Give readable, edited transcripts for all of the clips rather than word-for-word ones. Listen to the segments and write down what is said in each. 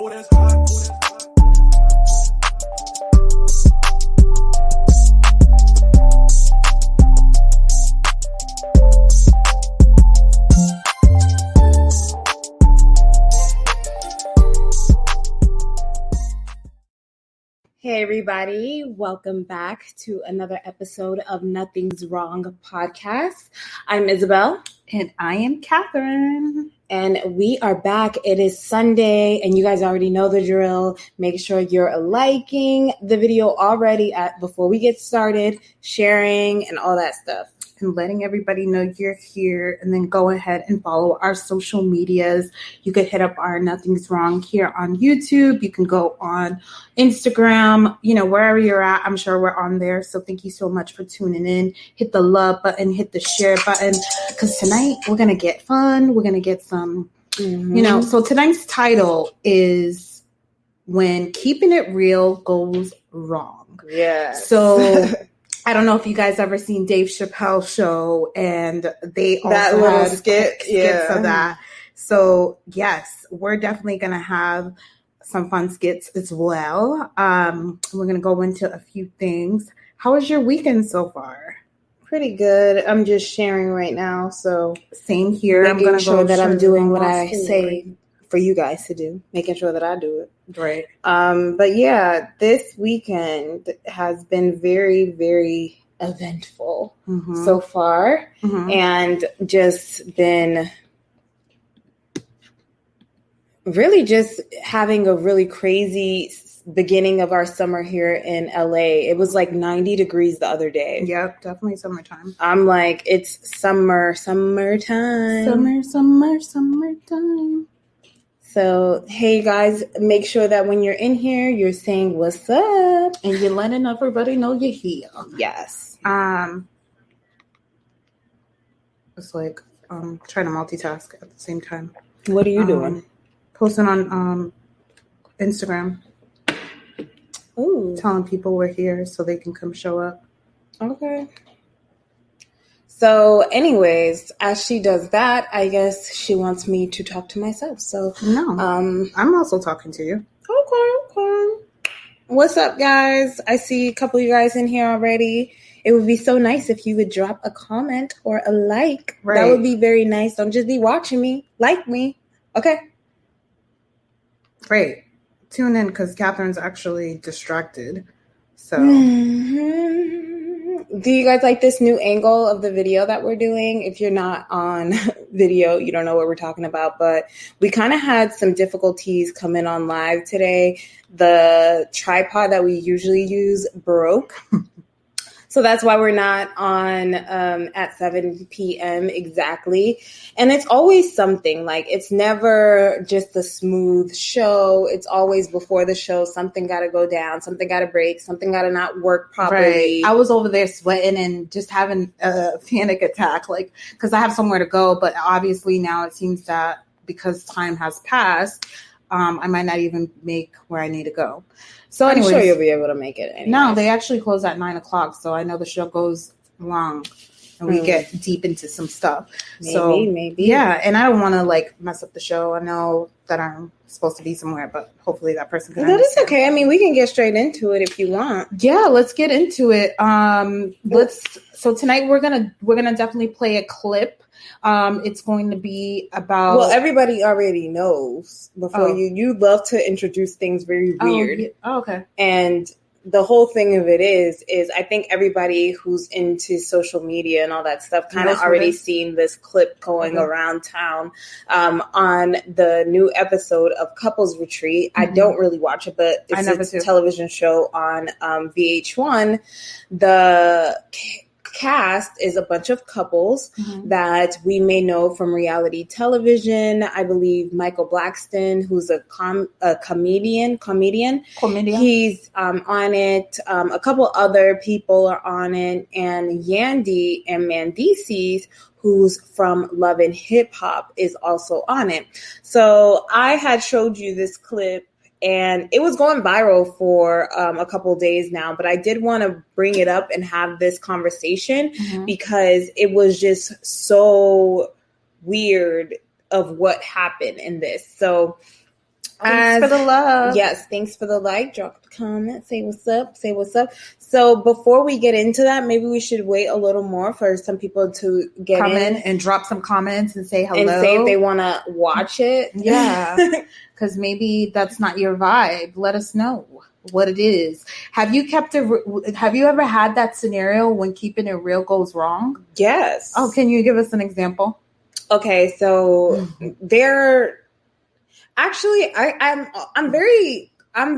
Hey everybody, welcome back to another episode of Nothing's Wrong podcast. I'm Isabel. And I am Catherine. And we are back. It is Sunday, and you guys already know the drill. Make sure you're liking the video already before we get started, sharing, and all that stuff. And letting everybody know you're here, and then go ahead and follow our social medias. You could hit up our Nothing's Wrong here on YouTube. You can go on Instagram, wherever you're at. I'm sure we're on there. So thank you so much for tuning in. Hit the love button, hit the share button, because tonight we're going to get fun. We're going to get some, so tonight's title is When Keeping It Real Goes Wrong. Yeah. So I don't know if you guys ever seen Dave Chappelle's show, and they also that little had skits of that. So yes, we're definitely going to have some fun skits as well. We're going to go into a few things. How was your weekend so far? Pretty good. I'm just sharing right now, so same here. I'm going to sure that I'm doing what I say for you guys to do, making sure that I do it. Right. But yeah, this weekend has been very, very eventful so far, and just been really just having a really crazy beginning of our summer here in LA. It was like 90 degrees the other day. Yep, definitely summertime. I'm like, it's summertime. Summertime. So, hey guys, make sure that when you're in here, you're saying what's up. And you're letting everybody know you're here. Yes. It's like trying to multitask at the same time. What are you doing? Posting on Instagram. Ooh. Telling people we're here so they can come show up. Okay. So anyways, as she does that, I guess she wants me to talk to myself. So no, I'm also talking to you. Okay. What's up, guys? I see a couple of you guys in here already. It would be so nice if you would drop a comment or a like. Right. That would be very nice. Don't just be watching me. Like me. Okay. Great. Tune in because Catherine's actually distracted. So. Do you guys like this new angle of the video that we're doing? If you're not on video, you don't know what we're talking about, but we kind of had some difficulties coming on live today. The tripod that we usually use broke. So that's why we're not on at 7 p.m. exactly. And it's always something. Like, it's never just a smooth show. It's always before the show, something got to go down, something got to break, something got to not work properly. Right. I was over there sweating and just having a panic attack, like, because I have somewhere to go. But obviously now it seems that because time has passed, I might not even make where I need to go. So I'm sure you'll be able to make it anyways. No, they actually close at 9:00. So I know the show goes long and we get deep into some stuff. Maybe. Yeah. And I don't want to like mess up the show. I know that I'm supposed to be somewhere, but hopefully that person can understand. That is okay. I mean, we can get straight into it if you want. Yeah, let's get into it. So tonight we're gonna definitely play a clip. It's going to be about. Well, everybody already knows. Before you love to introduce things very weird. Oh, okay. And the whole thing of it is I think everybody who's into social media and all that stuff kind of already seen this clip going around town on the new episode of Couples Retreat. I don't really watch it, but it's a television show on VH1. The cast is a bunch of couples that we may know from reality television. I believe Michael Blackston, who's a comedian. He's on it. A couple other people are on it, and Yandy and Mendeecees, who's from Love and Hip Hop, is also on it. So I had showed you this clip, and it was going viral for a couple of days now, but I did want to bring it up and have this conversation because it was just so weird of what happened in this. So Thanks for the love. Yes, thanks for the like. Drop a comment. Say what's up. Say what's up. So before we get into that, maybe we should wait a little more for some people to come in and drop some comments and say hello. And say if they want to watch it. Yeah, because maybe that's not your vibe. Let us know what it is. Have you ever had that scenario when keeping it real goes wrong? Yes. Oh, can you give us an example? Okay, so actually, I'm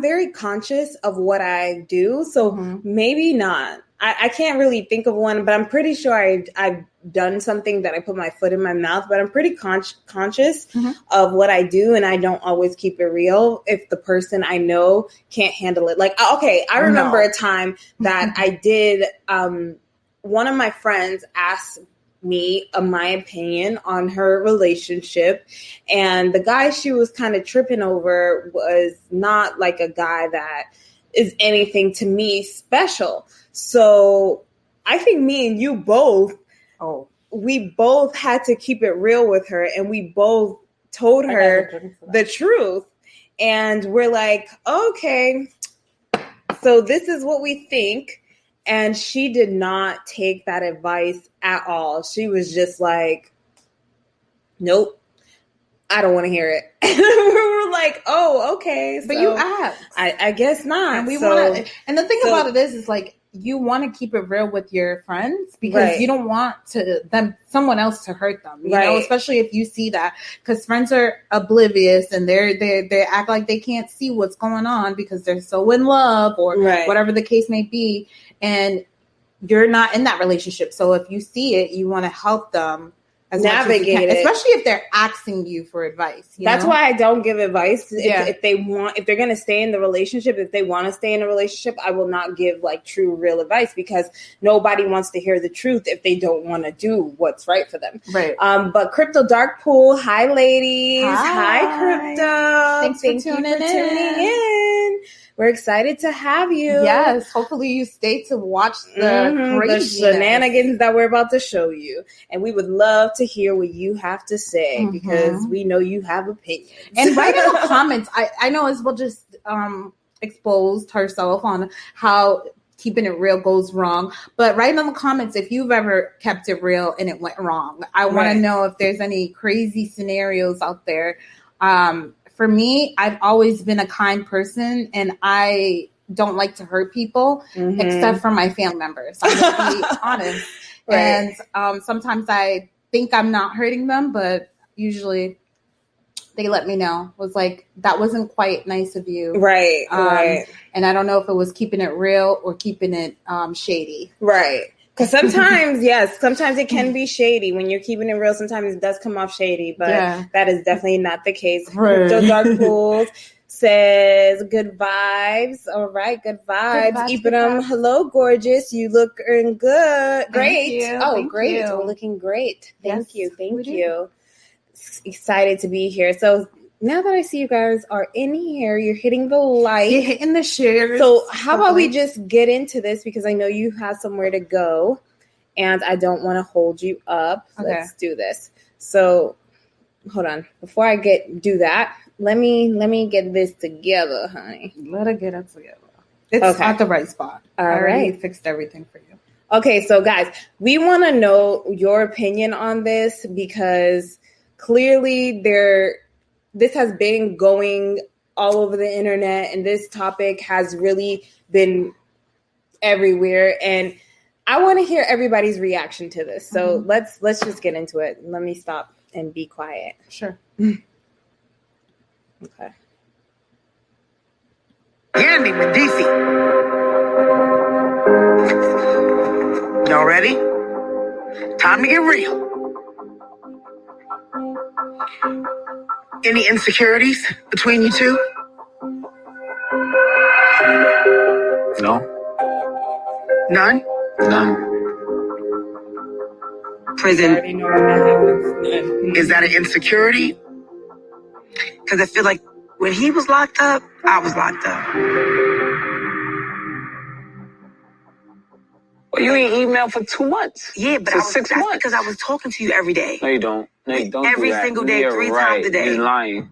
very conscious of what I do, so maybe not. I can't really think of one, but I'm pretty sure I've done something that I put my foot in my mouth. But I'm pretty conscious of what I do, and I don't always keep it real if the person I know can't handle it. Like, okay, I remember a time that I did. One of my friends asked me my opinion on her relationship, and the guy she was kind of tripping over was not like a guy that is anything to me special. So I think me and you both, we both had to keep it real with her, and we both told her the truth. And we're like, okay, so this is what we think. And she did not take that advice at all. She was just like, nope, I don't want to hear it. And we were like, oh, okay. But you asked. I guess not. And and the thing about it is like, you want to keep it real with your friends because you don't want someone else to hurt them, you know, especially if you see that, because friends are oblivious and they act like they can't see what's going on because they're so in love or whatever the case may be. And you're not in that relationship. So if you see it, you want to help them navigate it, especially if they're asking you for advice. That's why I don't give advice. If they're going to stay in the relationship, if they want to stay in a relationship, I will not give like true, real advice because nobody wants to hear the truth if they don't want to do what's right for them. Right. But Crypto Dark Pool, hi ladies. Hi Crypto. Thanks for tuning in. We're excited to have you. Yes, hopefully you stay to watch the shenanigans that we're about to show you. And we would love to hear what you have to say because we know you have opinions. And write in the comments. I know Isabel just exposed herself on how keeping it real goes wrong. But write in the comments if you've ever kept it real and it went wrong. I want to know if there's any crazy scenarios out there. For me, I've always been a kind person, and I don't like to hurt people, except for my family members. I'm going to be honest. And sometimes I think I'm not hurting them, but usually they let me know. It was like, that wasn't quite nice of you. Right. And I don't know if it was keeping it real or keeping it shady. Right. Because sometimes it can be shady when you're keeping it real. Sometimes it does come off shady, but that is definitely not the case. Right. Crypto Dark Pools says good vibes. All right, good vibes. Ibrahim, hello, gorgeous. You look good. Great. Great. We're looking great. Thank you. Excited to be here. So now that I see you guys are in here, you're hitting the like. You're hitting the share. So how about we just get into this because I know you have somewhere to go and I don't want to hold you up. Okay. Let's do this. So hold on. Before I do that, let me get this together, honey. Let her get it together. It's at the right spot. I already fixed everything for you. Okay, so guys, we want to know your opinion on this because clearly this has been going all over the internet and this topic has really been everywhere. And I want to hear everybody's reaction to this. So let's just get into it. Let me stop and be quiet. Sure. Okay. Yandy Medici. Y'all ready? Time to get real. Any insecurities between you two? No. None? None. Prison. I already know when that happens. Is that an insecurity? Because I feel like when he was locked up, I was locked up. Well, you ain't emailed for 2 months. Yeah, but that's because I was talking to you every day. No, you don't. No, you don't. Every single day, You're 3 right. times a day. You're lying.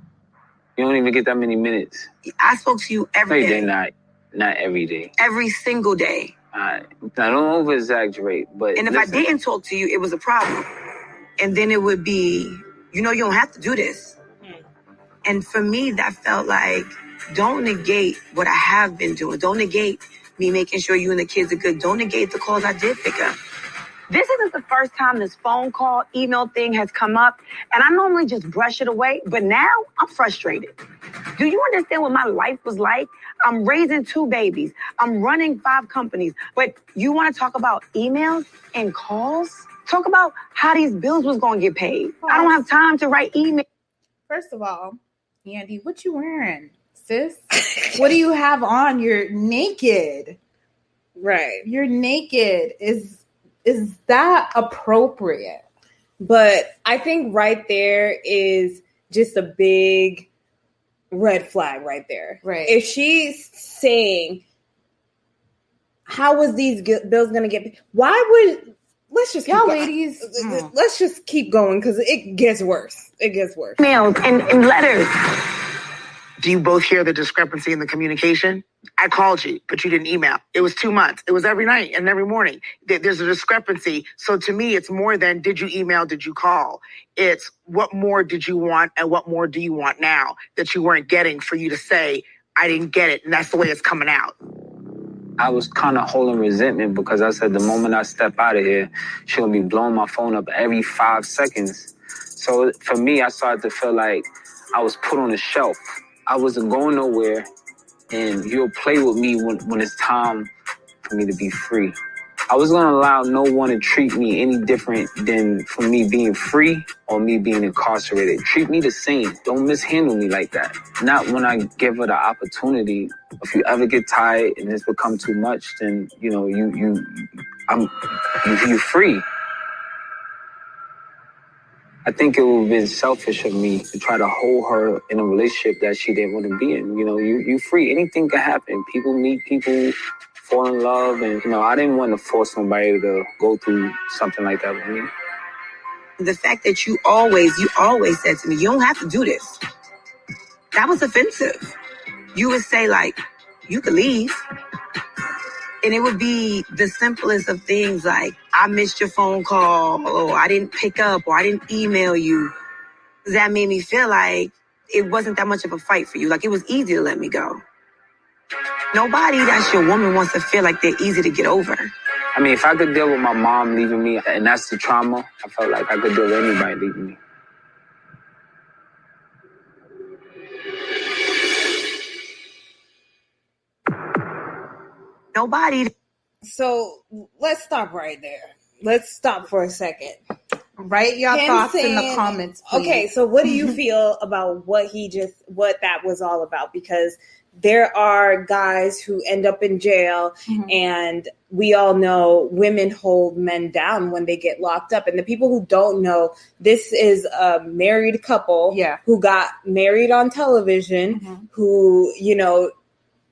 You don't even get that many minutes. I spoke to you every day. Not every day. Every single day. Now, don't over-exaggerate, but... And if I didn't talk to you, it was a problem. And then it would be, you don't have to do this. And for me, that felt like, don't negate what I have been doing. Don't negate me making sure you and the kids are good. Don't negate the calls I did pick up. This isn't the first time this phone call, email thing has come up. And I normally just brush it away. But now I'm frustrated. Do you understand what my life was like? I'm raising 2 babies. I'm running 5 companies. But you want to talk about emails and calls? Talk about how these bills was going to get paid. I don't have time to write emails. First of all, Andy, what you wearing, sis? What do you have on? You're naked. Right. You're naked. Is that appropriate? But I think right there is just a big red flag right there. Right. If she's saying, how was these bills going to get paid? Why would, let's just y'all ladies, let's just keep going because it gets worse. It gets worse. Emails and letters. Do you both hear the discrepancy in the communication? I called you, but you didn't email. It was 2 months. It was every night and every morning. There's a discrepancy. So to me, it's more than did you email, did you call? It's what more did you want and what more do you want now that you weren't getting for you to say, I didn't get it. And that's the way it's coming out. I was kind of holding resentment because I said the moment I step out of here, she'll be blowing my phone up every 5 seconds. So for me, I started to feel like I was put on a shelf. I wasn't going nowhere, and you'll play with me when it's time for me to be free. I was going to allow no one to treat me any different than for me being free or me being incarcerated. Treat me the same. Don't mishandle me like that. Not when I give her the opportunity. If you ever get tired and it's become too much, then you're free. I think it would have been selfish of me to try to hold her in a relationship that she didn't want to be in. You free. Anything can happen. People meet people, fall in love, and I didn't want to force somebody to go through something like that with me. The fact that you always said to me, you don't have to do this. That was offensive. You would say, like, you could leave. And it would be the simplest of things, like, I missed your phone call, or I didn't pick up, or I didn't email you. That made me feel like it wasn't that much of a fight for you. Like, it was easy to let me go. Nobody that's your woman wants to feel like they're easy to get over. I mean, if I could deal with my mom leaving me, and that's the trauma, I felt like I could deal with anybody leaving me. Nobody. So let's stop right there. Let's stop for a second. Write your thoughts in the comments, please. Okay, so what do you feel about what that was all about? Because there are guys who end up in jail, and we all know women hold men down when they get locked up. And the people who don't know, this is a married couple who got married on television, who,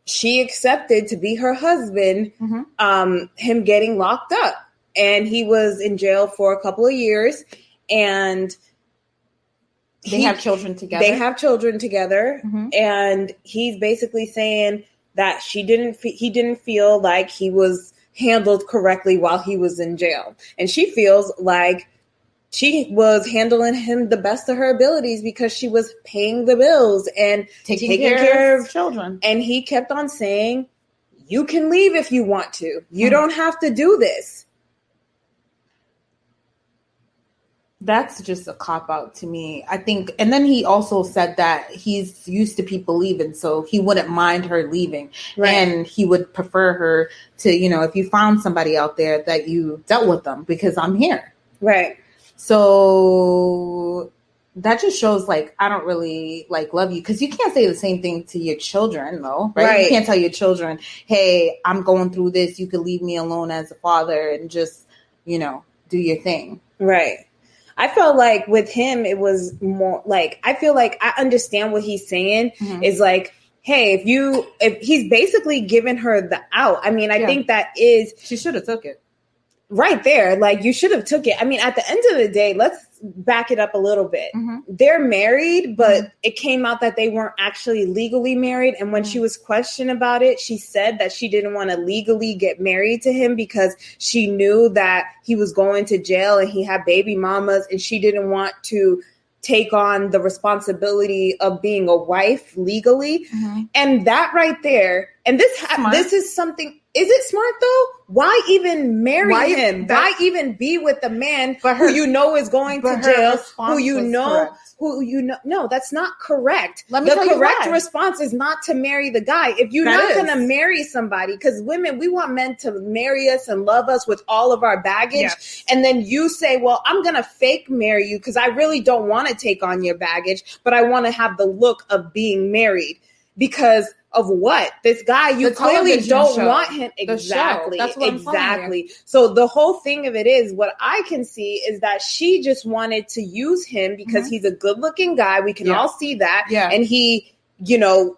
she accepted to be her husband, him getting locked up. And he was in jail for a couple of years, and they have children together. And he's basically saying that he didn't feel like he was handled correctly while he was in jail. And she feels like she was handling him the best of her abilities because she was paying the bills and taking care of children. And he kept on saying, you can leave if you want to. You don't have to do this. That's just a cop-out to me, I think. And then he also said that he's used to people leaving, so he wouldn't mind her leaving. Right. And he would prefer her to, if you found somebody out there, that you dealt with them because I'm here. Right. So that just shows, like, I don't really, like, love you. Because you can't say the same thing to your children, though, right? You can't tell your children, hey, I'm going through this. You could leave me alone as a father and just, do your thing. Right. I felt like with him, it was more like, I feel like I understand what he's saying is like, hey, if he's basically giving her the out. I mean, I think that is. She should have took it. right there, like you should have took it. I mean, at the end of the day, let's back it up a little bit. Mm-hmm. They're married, but it came out that they weren't actually legally married. And when she was questioned about it, she said that she didn't want to legally get married to him because she knew that he was going to jail and he had baby mamas, and she didn't want to take on the responsibility of being a wife legally. Mm-hmm. And that right there, and this is something. Is it smart though? Why even marry him? Why even be with a man who you know is going to jail? No, that's not correct. The correct response is not to marry the guy. If you're not going to marry somebody, because women, we want men to marry us and love us with all of our baggage. Yes. And then you say, well, I'm going to fake marry you because I really don't want to take on your baggage, but I want to have the look of being married. Because of what? This guy, you clearly don't want him. Exactly. That's what exactly. So the whole thing of it is, what I can see is that she just wanted to use him because he's a good looking guy. We can all see that. Yeah. And he,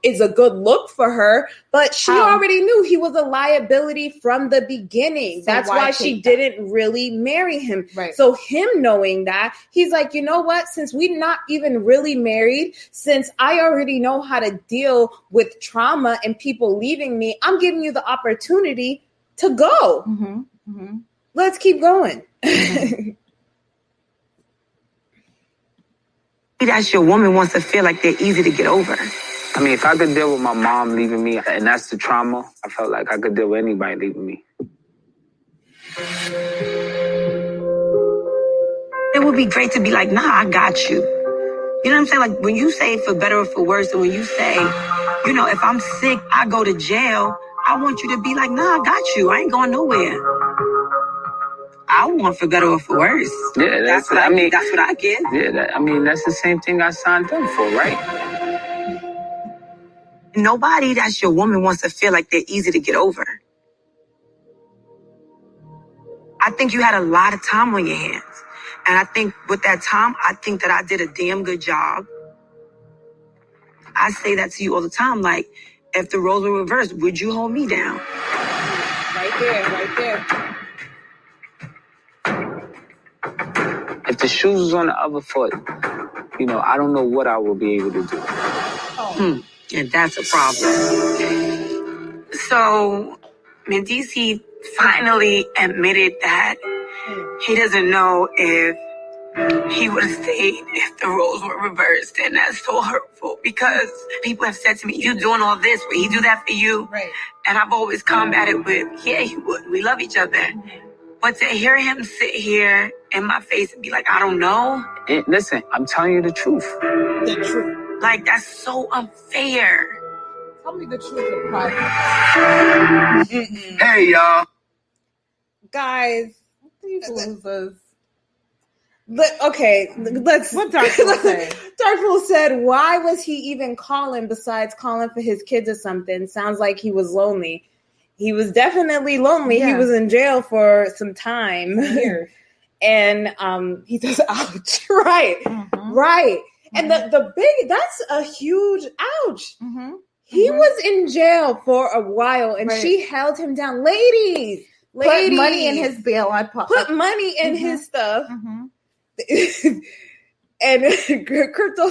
is a good look for her, but she already knew he was a liability from the beginning. So that's why she didn't really marry him. Right. So him knowing that, he's like, you know what? Since we're not even really married, since I already know how to deal with trauma and people leaving me, I'm giving you the opportunity to go. Mm-hmm. Mm-hmm. Let's keep going. That your woman wants to feel like they're easy to get over. I mean, if I could deal with my mom leaving me, and that's the trauma, I felt like I could deal with anybody leaving me. It would be great to be like, nah, I got you. You know what I'm saying? Like when you say for better or for worse, and when you say, if I'm sick, I go to jail, I want you to be like, nah, I got you. I ain't going nowhere. I want for better or for worse. Yeah, that's what I get. Yeah, that's the same thing I signed up for, right? Nobody that's your woman wants to feel like they're easy to get over. I think you had a lot of time on your hands. And I think with that time, I think that I did a damn good job. I say that to you all the time. Like, if the roles were reversed, would you hold me down? Right there. If the shoes was on the other foot, I don't know what I will be able to do. And that's a problem. So, Mendeecees finally admitted that he doesn't know if he would have stayed if the roles were reversed. And that's so hurtful because people have said to me, you doing all this, would he do that for you? Right. And I've always combated with, yeah, he would. We love each other. But to hear him sit here in my face and be like, I don't know. Listen, I'm telling you the truth. The truth. Like, that's so unfair. Tell me the truth, Pride. Hey, y'all. Guys. These losers. Let's. What Darkful say? Darkful said, why was he even calling besides calling for his kids or something? Sounds like he was lonely. He was definitely lonely. Yeah. He was in jail for some time. And he says, ouch. Right. Mm-hmm. Right. And that's a huge ouch. Mm-hmm. He was in jail for a while and she held him down. Ladies. Put money in his bail. Put money in his stuff. Mm-hmm. And Crypto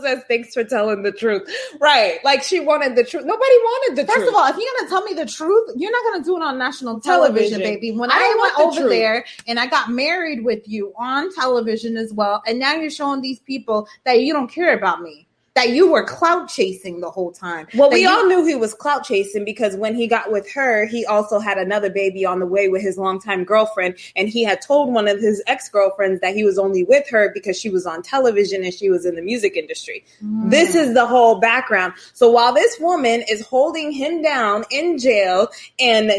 says, thanks for telling the truth. Right. Like she wanted the truth. Nobody wanted the truth. First of all, if you're going to tell me the truth, you're not going to do it on national television, baby. When I went over there and I got married with you on television as well, and now you're showing these people that you don't care about me, that you were clout chasing the whole time. Well, we all knew he was clout chasing because when he got with her, he also had another baby on the way with his longtime girlfriend. And he had told one of his ex-girlfriends that he was only with her because she was on television and she was in the music industry. This is the whole background. So while this woman is holding him down in jail and,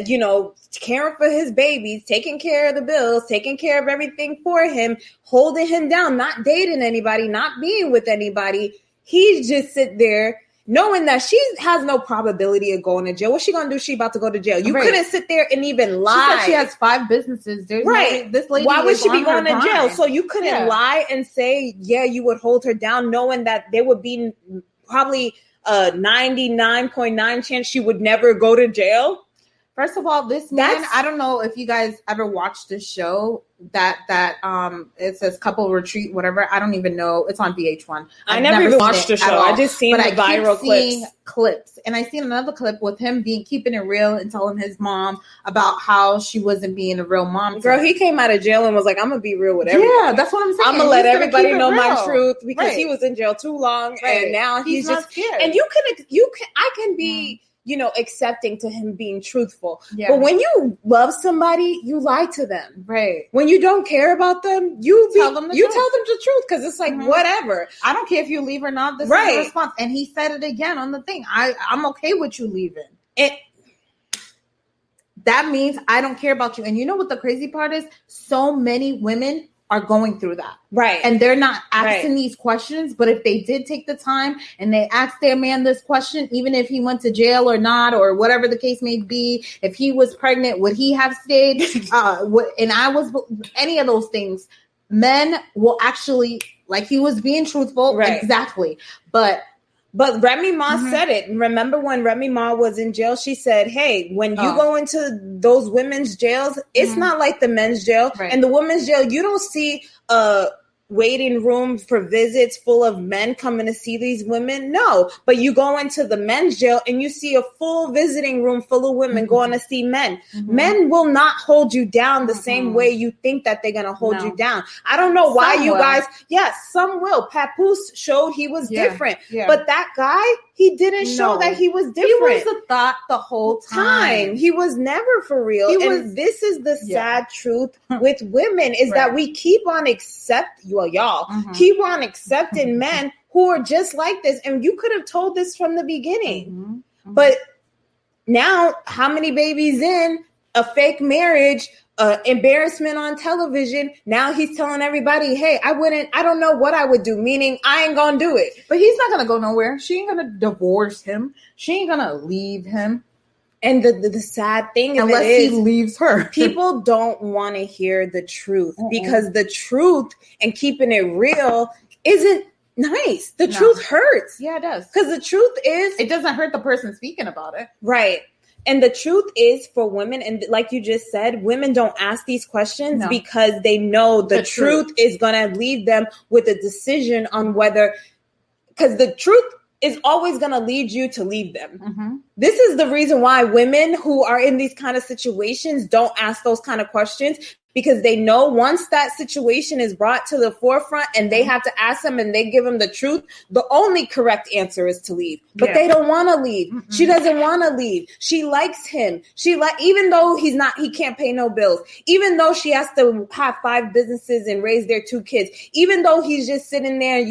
caring for his babies, taking care of the bills, taking care of everything for him, holding him down, not dating anybody, not being with anybody, he just sit there knowing that she has no probability of going to jail. What's she going to do? She about to go to jail. You couldn't sit there and even lie. She said she has 5 businesses. This lady, why would she be going to jail? So you couldn't lie and say, you would hold her down knowing that there would be probably a 99.9 chance she would never go to jail. First of all, this man, I don't know if you guys ever watched this show that it says Couple Retreat, whatever. I don't even know. It's on VH1. I never even watched the show. I just seen the viral clips. And I seen another clip with him keeping it real and telling his mom about how she wasn't being a real mom. Girl, he came out of jail and was like, I'm going to be real with everybody. Yeah, that's what I'm saying. I'm going to let everybody know my truth because he was in jail too long. Right. And now he's just scared. And I can be... accepting to him being truthful. Yeah. But when you love somebody, you lie to them. Right. When you don't care about them, you tell them the truth because it's like, whatever. I don't care if you leave or not. This is the response. And he said it again on the thing. I'm okay with you leaving. That means I don't care about you. And you know what the crazy part is? So many women are going through that. Right. And they're not asking these questions, but if they did take the time and they asked their man this question, even if he went to jail or not, or whatever the case may be, if he was pregnant, would he have stayed? And I was, any of those things, men will actually, like he was being truthful. Right. Exactly. But Remy Ma said it. Remember when Remy Ma was in jail? She said, hey, when you go into those women's jails, it's not like the men's jail. Right. In the women's jail, you don't see a waiting room for visits full of men coming to see these women. No, but you go into the men's jail and you see a full visiting room full of women going to see men. Men will not hold you down the same way you think that they're going to hold you down. I don't know why you guys, some will. Papoose showed he was different, but that guy, he didn't show that he was different. He was the thought the whole time. He was never for real. This is the sad truth with women is that we keep on keep on accepting men who are just like this. And you could have told this from the beginning. But now, how many babies in, a fake marriage, embarrassment on television. Now he's telling everybody, hey, I don't know what I would do, meaning I ain't gonna do it. But he's not gonna go nowhere. She ain't gonna divorce him. She ain't gonna leave him. And the sad thing unless he leaves her. People don't want to hear the truth because the truth and keeping it real isn't nice. The truth hurts. Yeah, it does. Because the truth is... It doesn't hurt the person speaking about it. Right. And the truth is for women, and like you just said, women don't ask these questions because they know the truth is going to leave them with a decision on whether... Because the truth is always going to lead you to leave them. This is the reason why women who are in these kind of situations don't ask those kind of questions, because they know once that situation is brought to the forefront and they have to ask them and they give them the truth, the only correct answer is to leave. But they don't want to leave. She doesn't want to leave. She likes him. Even though he can't pay no bills, even though she has to have 5 businesses and raise their 2 kids, even though he's just sitting there,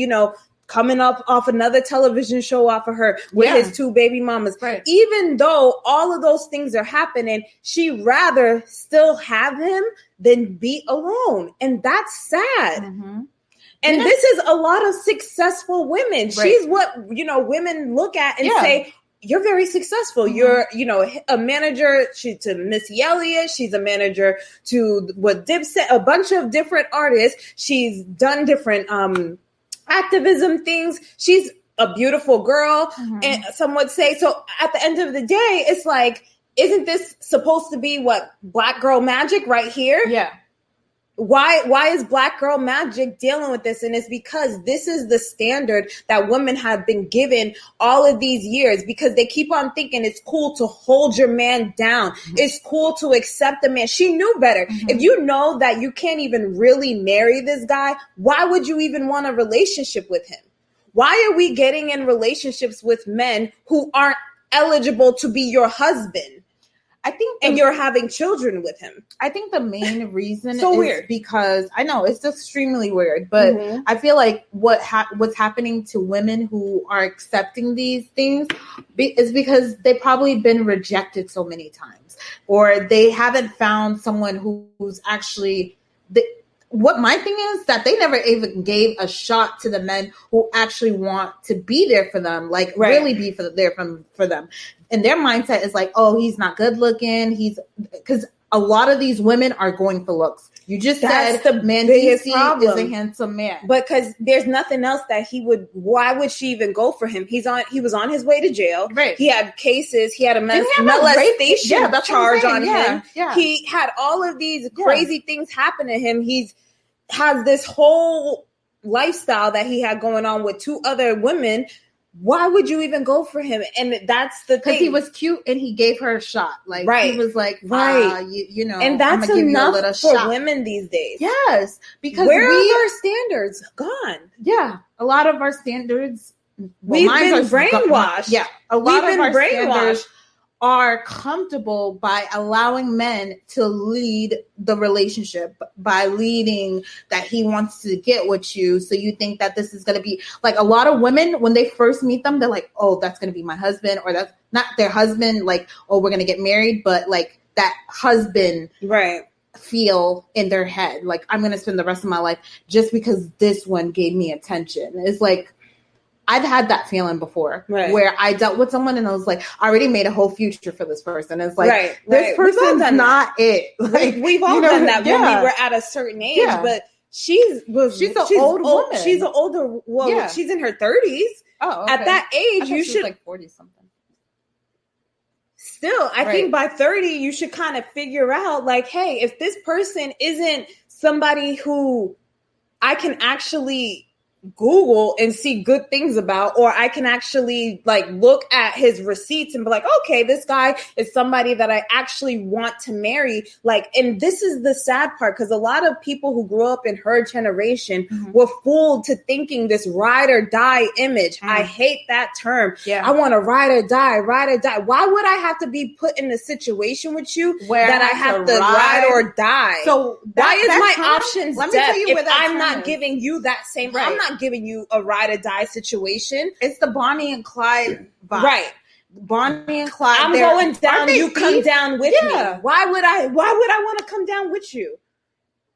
coming up off another television show off of her with his 2 baby mamas. Right. Even though all of those things are happening, she'd rather still have him than be alone. And that's sad. And this is a lot of successful women. Right. She's what, women look at and say, you're very successful. You're, a manager to Missy Elliott. She's a manager to Dipset, a bunch of different artists. She's done different, activism things. She's a beautiful girl, and some would say. So at the end of the day, it's like, isn't this supposed to be what Black Girl Magic right here? Yeah. Why is Black Girl Magic dealing with this? And it's because this is the standard that women have been given all of these years, because they keep on thinking it's cool to hold your man down. It's cool to accept the man. She knew better. If you know that you can't even really marry this guy, why would you even want a relationship with him? Why are we getting in relationships with men who aren't eligible to be your husband? I think, and you're having children with him. I think the main reason is weird because I know it's extremely weird, but I feel like what's happening to women who are accepting these things is because they've probably been rejected so many times, or they haven't found someone who's actually what my thing is that they never even gave a shot to the men who actually want to be there for them, like really be there for them. And their mindset is like, oh, he's not good looking. Because a lot of these women are going for looks. You just That's said the man biggest DC problem. is a handsome man. Because there's nothing else that why would she even go for him? He was on his way to jail. Right. He had cases. He had a molestation charge on him. Yeah. He had all of these crazy things happen to him. Has this whole lifestyle that he had going on with 2 other women. Why would you even go for him? And that's the thing. Because he was cute and he gave her a shot. Like, he was like, you know, and that's enough for women these days. Yes. Because where are our standards gone? Yeah. A lot of our standards. We've been brainwashed. A lot of our standards are comfortable by allowing men to lead the relationship, by leading that he wants to get with you. So you think that this is going to be like, a lot of women, when they first meet them, they're like, oh, that's going to be my husband, or that's not their husband. Like, oh, we're going to get married. But like that husband feel in their head, like, I'm going to spend the rest of my life just because this one gave me attention. It's like, I've had that feeling before where I dealt with someone and I was like, I already made a whole future for this person. It's like, this person's not it. Like, we've all done that when we were at a certain age, but she's an old woman. She's an older, she's in her 30s. Oh, okay. At that age, you should like 40 something. Still, I think by 30, you should kind of figure out like, hey, if this person isn't somebody who I can actually Google and see good things about, or I can actually like look at his receipts and be like, okay, this guy is somebody that I actually want to marry. Like, and this is the sad part, because a lot of people who grew up in her generation were fooled to thinking this ride or die image. I hate that term. I want to ride or die. Why would I have to be put in a situation with you where I have to ride or die? So why is my options let me death tell you if I'm not giving you that same, I'm not giving you a ride or die situation. It's the Bonnie and Clyde vibe. Right. Bonnie and Clyde. I'm going down, you come down with me. Why would I want to come down with you?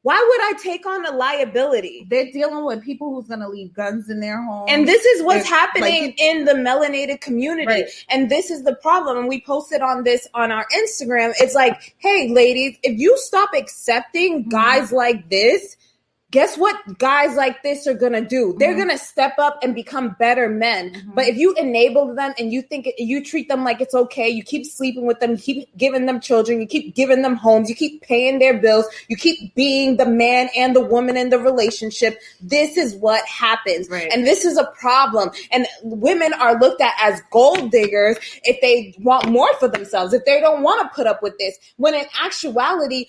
Why would I take on a liability? They're dealing with people who's going to leave guns in their home. And this is what's happening in the melanated community. Right. And this is the problem. And we posted on this on our Instagram. It's like, hey, ladies, if you stop accepting guys like this, guess what guys like this are going to do? They're going to step up and become better men. But if you enable them and you think you treat them like it's okay, you keep sleeping with them, you keep giving them children, you keep giving them homes, you keep paying their bills, you keep being the man and the woman in the relationship, this is what happens. Right. And this is a problem. And women are looked at as gold diggers if they want more for themselves, if they don't want to put up with this. When in actuality,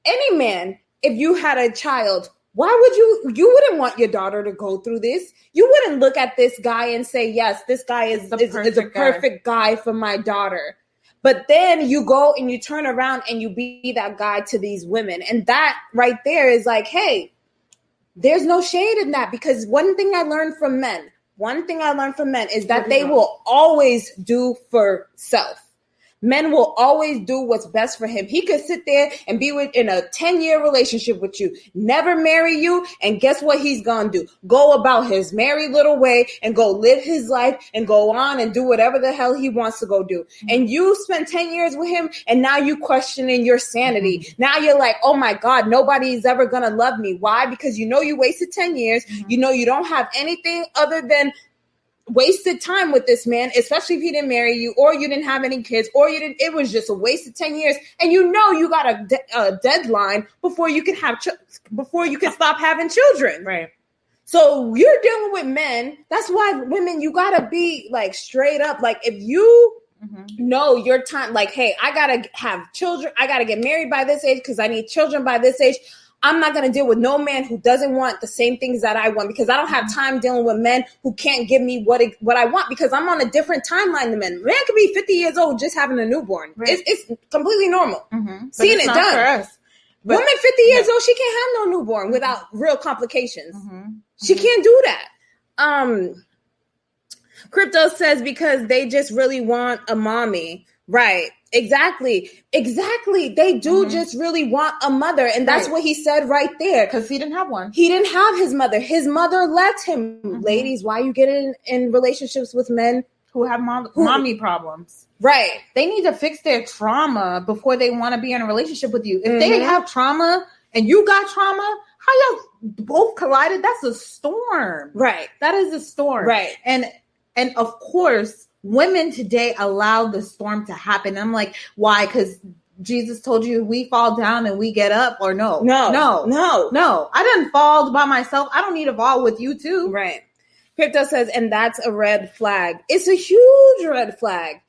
any man, if you had a child, why would you wouldn't want your daughter to go through this? You wouldn't look at this guy and say, yes, this guy is a perfect guy for my daughter. But then you go and you turn around and you be that guy to these women. And that right there is like, hey, there's no shade in that, because one thing I learned from men is that they will always do for self. Men will always do what's best for him. He could sit there and be in a 10-year relationship with you, never marry you, and guess what he's gonna do? Go about his merry little way and go live his life and go on and do whatever the hell he wants to go do. And you spend 10 years with him, and now you questioning your sanity. Now you're like, oh my God, nobody's ever gonna love me. Why? Because you know you wasted 10 years. You know you don't have anything other than wasted time with this man, especially if he didn't marry you, or you didn't have any kids, or it was just a wasted 10 years. And you know you got a deadline before you can before you can stop having children. Right. So you're dealing with men. That's why women, you gotta be like straight up. Like if you know your time, like, hey, I gotta have children. I gotta get married by this age because I need children by this age. I'm not going to deal with no man who doesn't want the same things that I want, because I don't have time dealing with men who can't give me what I want, because I'm on a different timeline than men. Man could be 50 years old just having a newborn. Right. It's completely normal. Seeing it done. For us. Woman 50 years old, she can't have no newborn without real complications. She can't do that. Crypto says because they just really want a mommy. Right. Exactly. They do just really want a mother. And that's what he said right there. Because he didn't have one. He didn't have his mother. His mother left him. Ladies, why you get in relationships with men who have mommy problems. Right. They need to fix their trauma before they want to be in a relationship with you. If they have trauma and you got trauma, how y'all both collided? That's a storm. Right. That is a storm. Right. And of course, women today allow the storm to happen. I'm like, why? Because Jesus told you we fall down and we get up, or no? No. I didn't fall by myself. I don't need to fall with you too. Right. Crypto says, and that's a red flag. It's a huge red flag.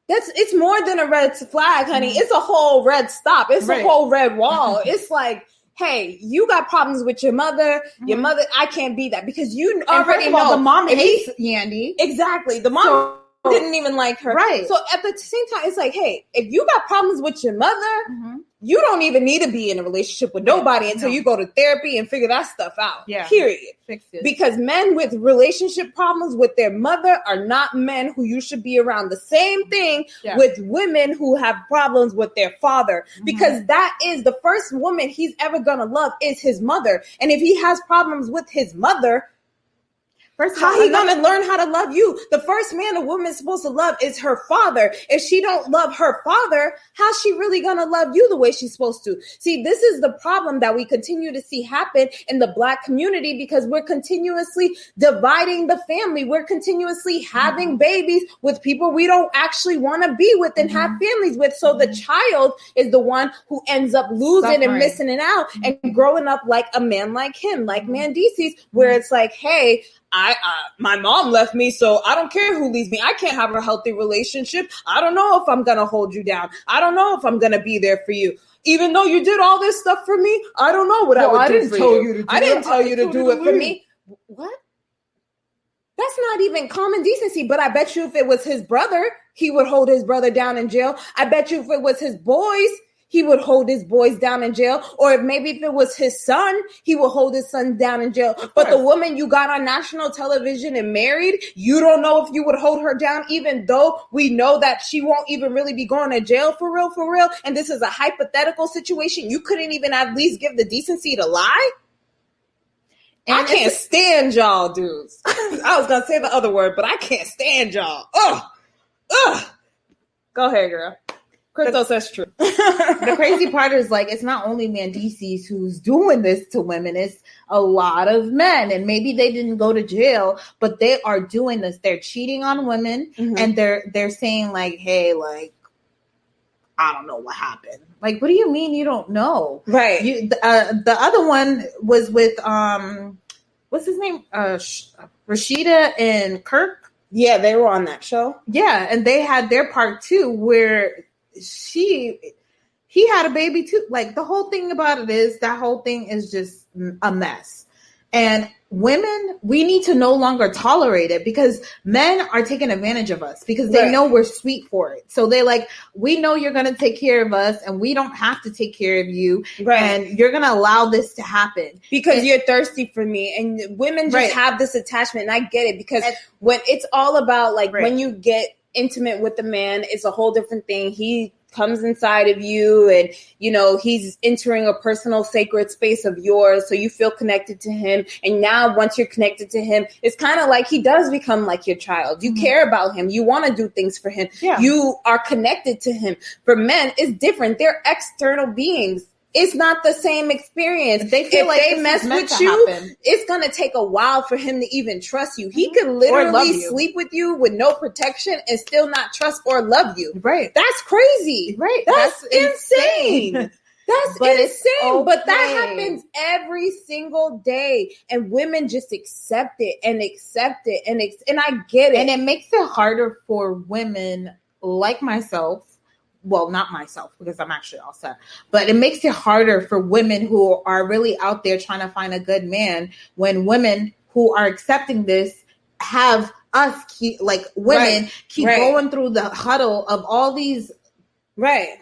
It's more than a red flag, honey. It's a whole red stop. It's a whole red wall. It's like, hey, you got problems with your mother. Your mother, I can't be that because you already know. The mom hates Yandy. Exactly. The mom didn't even like her. Right. So at the same time, it's like, hey, if you got problems with your mother, you don't even need to be in a relationship with nobody until you go to therapy and figure that stuff out. Yeah. Period. Fix it. Because men with relationship problems with their mother are not men who you should be around. The same thing with women who have problems with their father. Because that is the first woman he's ever going to love is his mother. And if he has problems with his mother, how he gonna learn how to love you? The first man a woman's supposed to love is her father. If she don't love her father, how's she really gonna love you the way she's supposed to? See, this is the problem that we continue to see happen in the Black community because we're continuously dividing the family. We're continuously having babies with people we don't actually want to be with and have families with. So the child is the one who ends up losing and missing it out and growing up like a man like him, like Mendeecees, where it's like, hey, my mom left me, so I don't care who leaves me. I can't have a healthy relationship. I don't know if I'm going to hold you down. I don't know if I'm going to be there for you. Even though you did all this stuff for me, I don't know what I would do for you. I didn't tell you to do it for me. What? That's not even common decency, but I bet you if it was his brother, he would hold his brother down in jail. I bet you if it was his boys, he would hold his boys down in jail. Or maybe if it was his son, he would hold his son down in jail. But the woman you got on national television and married, you don't know if you would hold her down, even though we know that she won't even really be going to jail for real. And this is a hypothetical situation. You couldn't even at least give the decency to lie? And I can't stand y'all dudes. I was going to say the other word, but I can't stand y'all. Ugh. Go ahead, girl. Crypto says true. The crazy part is like it's not only Mendeecees who's doing this to women, it's a lot of men. And maybe they didn't go to jail, but they are doing this. They're cheating on women and they're saying like, hey, like, I don't know what happened. Like, what do you mean you don't know? Right. The other one was with what's his name? Rashida and Kirk. Yeah, they were on that show. Yeah, and they had their part too, where he had a baby too. Like the whole thing about it is that whole thing is just a mess. And women, we need to no longer tolerate it because men are taking advantage of us because they know we're sweet for it. So they're like, we know you're going to take care of us and we don't have to take care of you. Right. And you're going to allow this to happen. Because you're thirsty for me. And women just have this attachment. And I get it because when it's all about like when you get intimate with the man, it's a whole different thing. He comes inside of you and, you know, he's entering a personal sacred space of yours. So you feel connected to him. And now once you're connected to him, it's kind of like he does become like your child. You care about him. You want to do things for him. Yeah. You are connected to him. For men, it's different. They're external beings. It's not the same experience. They feel if they mess with you, it's going to take a while for him to even trust you. He could literally sleep with you with no protection and still not trust or love you. Right. That's crazy. Right. That's insane. That's insane. But that happens every single day. And women just accept it. And I get it. And it makes it harder for women like myself. Well, not myself, because I'm actually all set. But it makes it harder for women who are really out there trying to find a good man when women who are accepting this have us keep going through the huddle of all these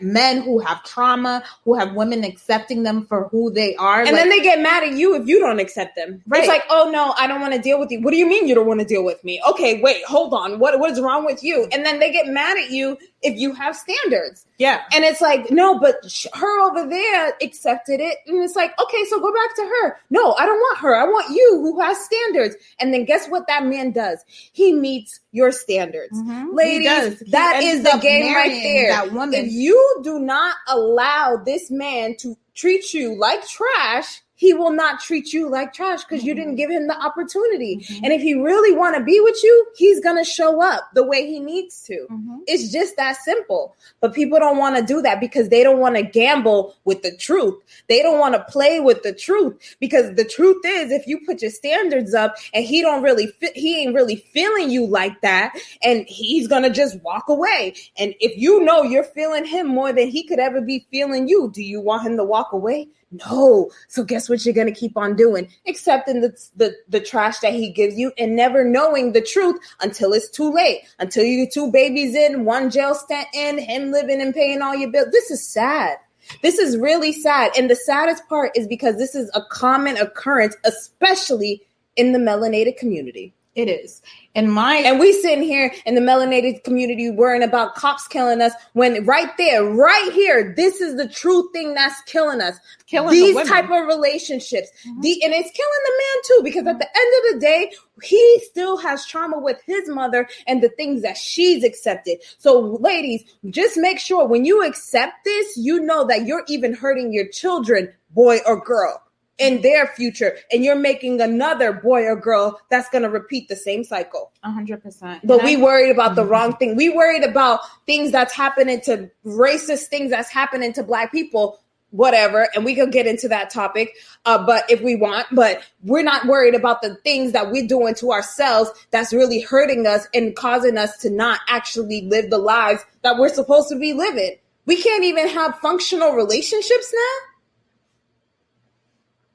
men who have trauma, who have women accepting them for who they are. And then they get mad at you if you don't accept them. Right. It's like, oh no, I don't want to deal with you. What do you mean you don't want to deal with me? Okay, wait, hold on. What is wrong with you? And then they get mad at you if you have standards. Yeah. And it's like, no, but her over there accepted it. And it's like, okay, so go back to her. No, I don't want her. I want you who has standards. And then guess what that man does? He meets your standards. Ladies, that is the game right there. That woman. If you do not allow this man to treat you like trash, he will not treat you like trash because you didn't give him the opportunity. And if he really want to be with you, he's going to show up the way he needs to. It's just that simple. But people don't want to do that because they don't want to gamble with the truth. They don't want to play with the truth because the truth is if you put your standards up and he ain't really feeling you like that and he's going to just walk away. And if you know you're feeling him more than he could ever be feeling you, do you want him to walk away? No. So guess what you're going to keep on doing? Accepting the trash that he gives you and never knowing the truth until it's too late. Until you 2 babies in, 1 jail stint in, him living and paying all your bills. This is sad. This is really sad. And the saddest part is because this is a common occurrence, especially in the melanated community. It is. And we sitting here in the melanated community worrying about cops killing us when right there, right here, this is the true thing that's killing us. These type of relationships. And it's killing the man too, because at the end of the day, he still has trauma with his mother and the things that she's accepted. So ladies, just make sure when you accept this, you know that you're even hurting your children, boy or girl, in their future, and you're making another boy or girl that's going to repeat the same cycle. 100%. But we worried about the wrong thing. We worried about things that's happening to racist things that's happening to Black people, whatever. And we could get into that topic, but if we want, but we're not worried about the things that we're doing to ourselves that's really hurting us and causing us to not actually live the lives that we're supposed to be living. We can't even have functional relationships now.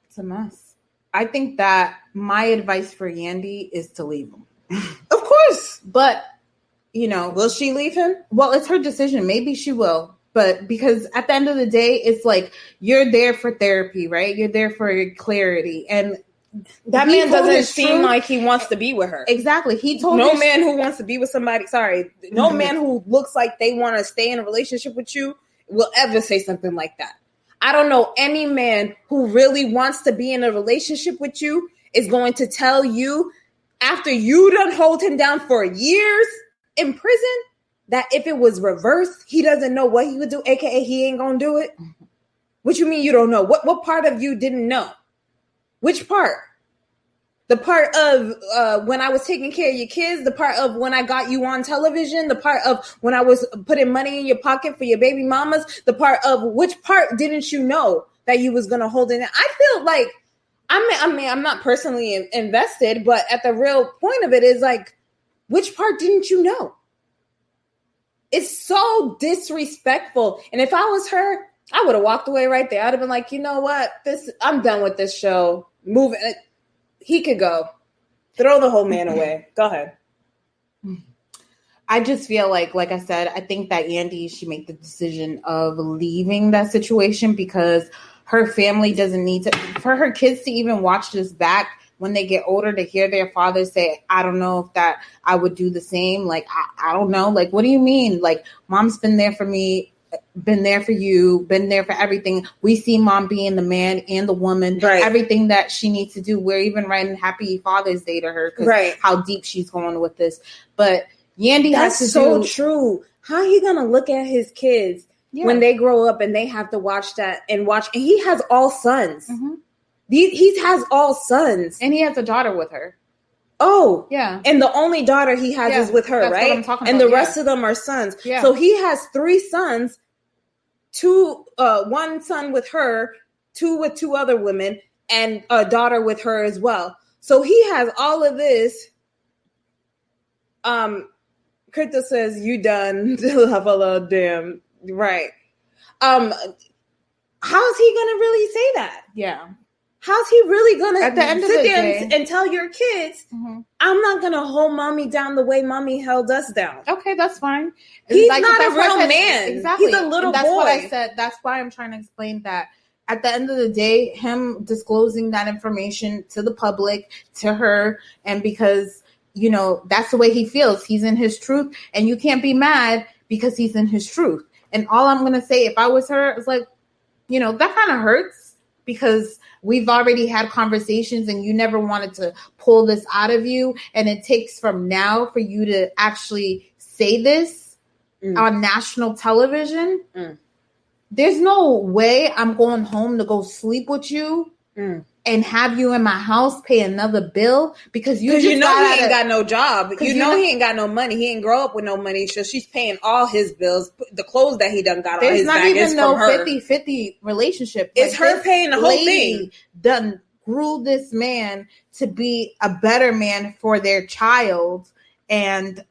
It's a mess. I think that my advice for Yandy is to leave him. Of course. But, will she leave him? Well, it's her decision. Maybe she will. But because at the end of the day, it's like you're there for therapy, right? You're there for clarity. And that man doesn't seem like he wants to be with her. Exactly. He told no man who wants to be with somebody. No man who looks like they want to stay in a relationship with you will ever say something like that. I don't know any man who really wants to be in a relationship with you is going to tell you after you done hold him down for years in prison that if it was reversed, he doesn't know what he would do, aka he ain't gonna do it. What you mean you don't know? What part of you didn't know? Which part? The part of when I was taking care of your kids, the part of when I got you on television, the part of when I was putting money in your pocket for your baby mamas, the part of which part didn't you know that you was going to hold in? I feel like, I'm not personally invested, but at the real point of it is like, which part didn't you know? It's so disrespectful. And if I was her, I would have walked away right there. I'd have been like, you know what? I'm done with this show. Move it. He could go. Throw the whole man away. Go ahead. I just feel like I said, I think that Yandy should make the decision of leaving that situation because her family doesn't need to, for her kids to even watch this back when they get older, to hear their father say, I don't know if that I would do the same. Like, I don't know. Like, what do you mean? Like, mom's been there for me, been there for you, been there for everything. We see mom being the man and the woman, right. Everything that she needs to do. We're even writing Happy Father's Day to her because right. How deep she's going with this. But Yandy has to so true. How are you gonna look at his kids when they grow up and they have to watch that and he has all sons. Mm-hmm. He has all sons, and he has a daughter with her. Oh, yeah. And the only daughter he has is with her, that's right? What I'm talking and about, the rest of them are sons. Yeah. So he has 3 sons, 1 son with her, 2 with 2 other women, and a daughter with her as well. So he has all of this. Krita says, you done. Have a little damn. Right. How is he going to really say that? Yeah. How's he really going to at the end of the day and tell your kids, I'm not going to hold mommy down the way mommy held us down? Okay, that's fine. He's not a real man. Exactly. He's a little boy. That's what I said. That's why I'm trying to explain that. At the end of the day, him disclosing that information to the public, to her, and because, that's the way he feels. He's in his truth, and you can't be mad because he's in his truth. And all I'm going to say, if I was her, is like, that kind of hurts because we've already had conversations and you never wanted to pull this out of you. And it takes from now for you to actually say this on national television. There's no way I'm going home to go sleep with you and have you in my house pay another bill because he ain't got no job. He ain't got no money. He ain't grow up with no money. So she's paying all his bills. The clothes that he done got on his back is from her. There's not even no 50-50 relationship. It's her paying the whole thing. Done grew this man to be a better man for their child and,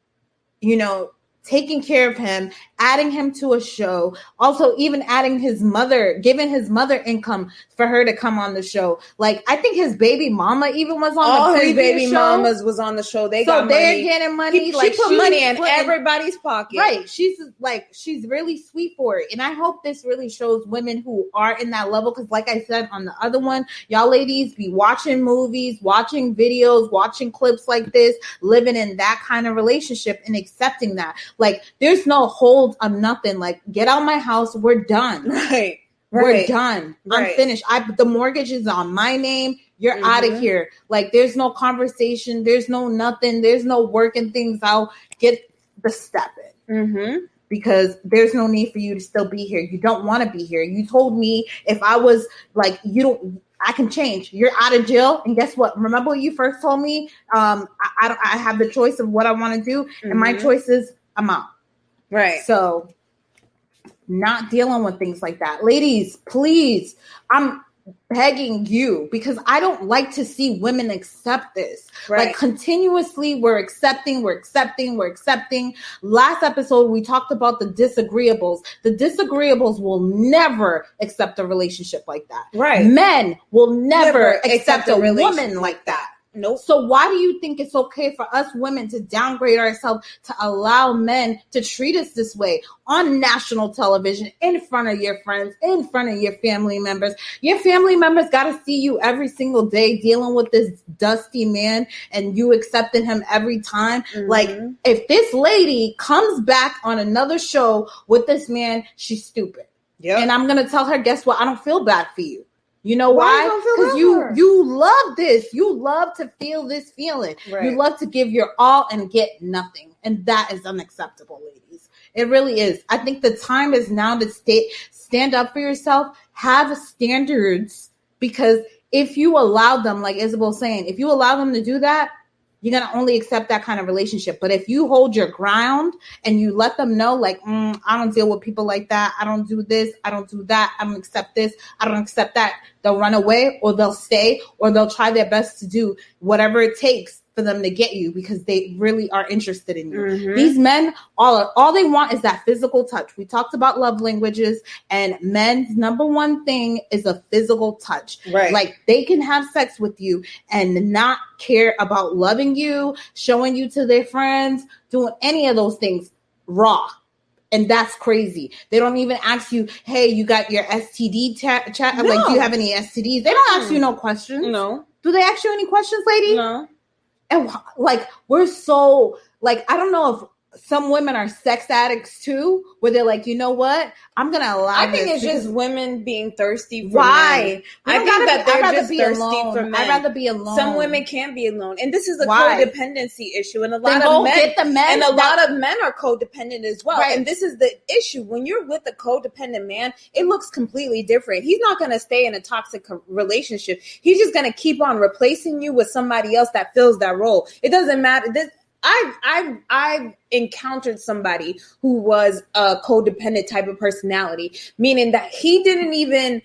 taking care of him, adding him to a show, also even adding his mother, giving his mother income for her to come on the show. Like, I think his baby mama even was on all the his baby show. Mamas was on the show. They're getting money. She put money in everybody's pocket. Right. She's really sweet for it. And I hope this really shows women who are in that level. Because like I said on the other one, y'all ladies be watching movies, watching videos, watching clips like this, living in that kind of relationship and accepting that. Like, there's no hold on nothing. Like, get out of my house. We're done. Right. We're done. Right. I'm finished. The mortgage is on my name. You're out of here. Like, there's no conversation. There's no nothing. There's no working things out. Get the step in. Because there's no need for you to still be here. You don't want to be here. You told me if I was like, I can change. You're out of jail. And guess what? Remember what you first told me? I have the choice of what I want to do. And my choice is I'm out. Right. So not dealing with things like that. Ladies, please, I'm begging you because I don't like to see women accept this. Right. Like continuously we're accepting. Last episode, we talked about the disagreeables. The disagreeables will never accept a relationship like that. Right. Men will never accept a woman like that. Nope. So why do you think it's okay for us women to downgrade ourselves to allow men to treat us this way on national television, in front of your friends, in front of your family members? Your family members got to see you every single day dealing with this dusty man and you accepting him every time. Like, if this lady comes back on another show with this man, she's stupid. Yeah. And I'm going to tell her, guess what? I don't feel bad for you. You know why? Because you love this. You love to feel this feeling. Right. You love to give your all and get nothing. And that is unacceptable, ladies. It really is. I think the time is now to stand up for yourself, have standards, because if you allow them, like Isabel's saying, if you allow them to do that, you're going to only accept that kind of relationship. But if you hold your ground and you let them know, like, I don't deal with people like that. I don't do this. I don't do that. I don't accept this. I don't accept that. They'll run away or they'll stay or they'll try their best to do whatever it takes for them to get you because they really are interested in you. These men, all they want is that physical touch. We talked about love languages, and men's number one thing is a physical touch. Right. Like, they can have sex with you and not care about loving you, showing you to their friends, doing any of those things raw. And that's crazy. They don't even ask you, hey, you got your STD chat? No. Like, do you have any STDs? They don't ask you no questions. No. Do they ask you any questions, lady? No. And like, we're so, like, I don't know if some women are sex addicts too, where they're like, you know what? I'm going to allow I think it's just women being thirsty for why? Men. I think that they're just thirsty alone. for men. I'd rather be alone. Some women can't be alone. And this is a codependency issue. And a lot of men, get the men, and a lot of men are codependent as well. Right. And this is the issue. When you're with a codependent man, it looks completely different. He's not going to stay in a toxic relationship. He's just going to keep on replacing you with somebody else that fills that role. It doesn't matter. I've encountered somebody who was a codependent type of personality, meaning that he didn't even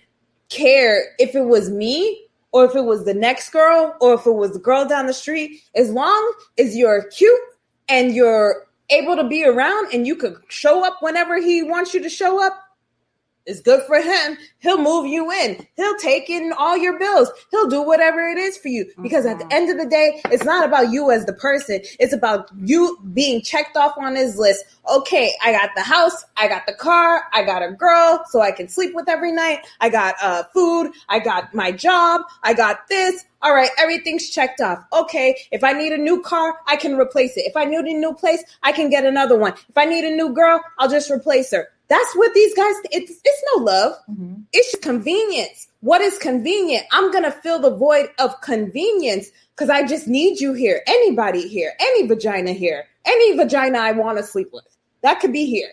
care if it was me or if it was the next girl or if it was the girl down the street. As long as you're cute and you're able to be around and you could show up whenever he wants you to show up, It's good for him. He'll move you in. He'll take in all your bills. He'll do whatever it is for you. Because at the end of the day, it's not about you as the person. It's about you being checked off on his list. Okay, I got the house. I got the car. I got a girl so I can sleep with every night. I got food. I got my job. I got this. All right, everything's checked off. Okay, if I need a new car, I can replace it. If I need a new place, I can get another one. If I need a new girl, I'll just replace her. That's what these guys, it's no love. Mm-hmm. It's just convenience. What is convenient? I'm going to fill the void of convenience because I just need you here. Anybody here, any vagina here, any vagina I want to sleep with. That could be here.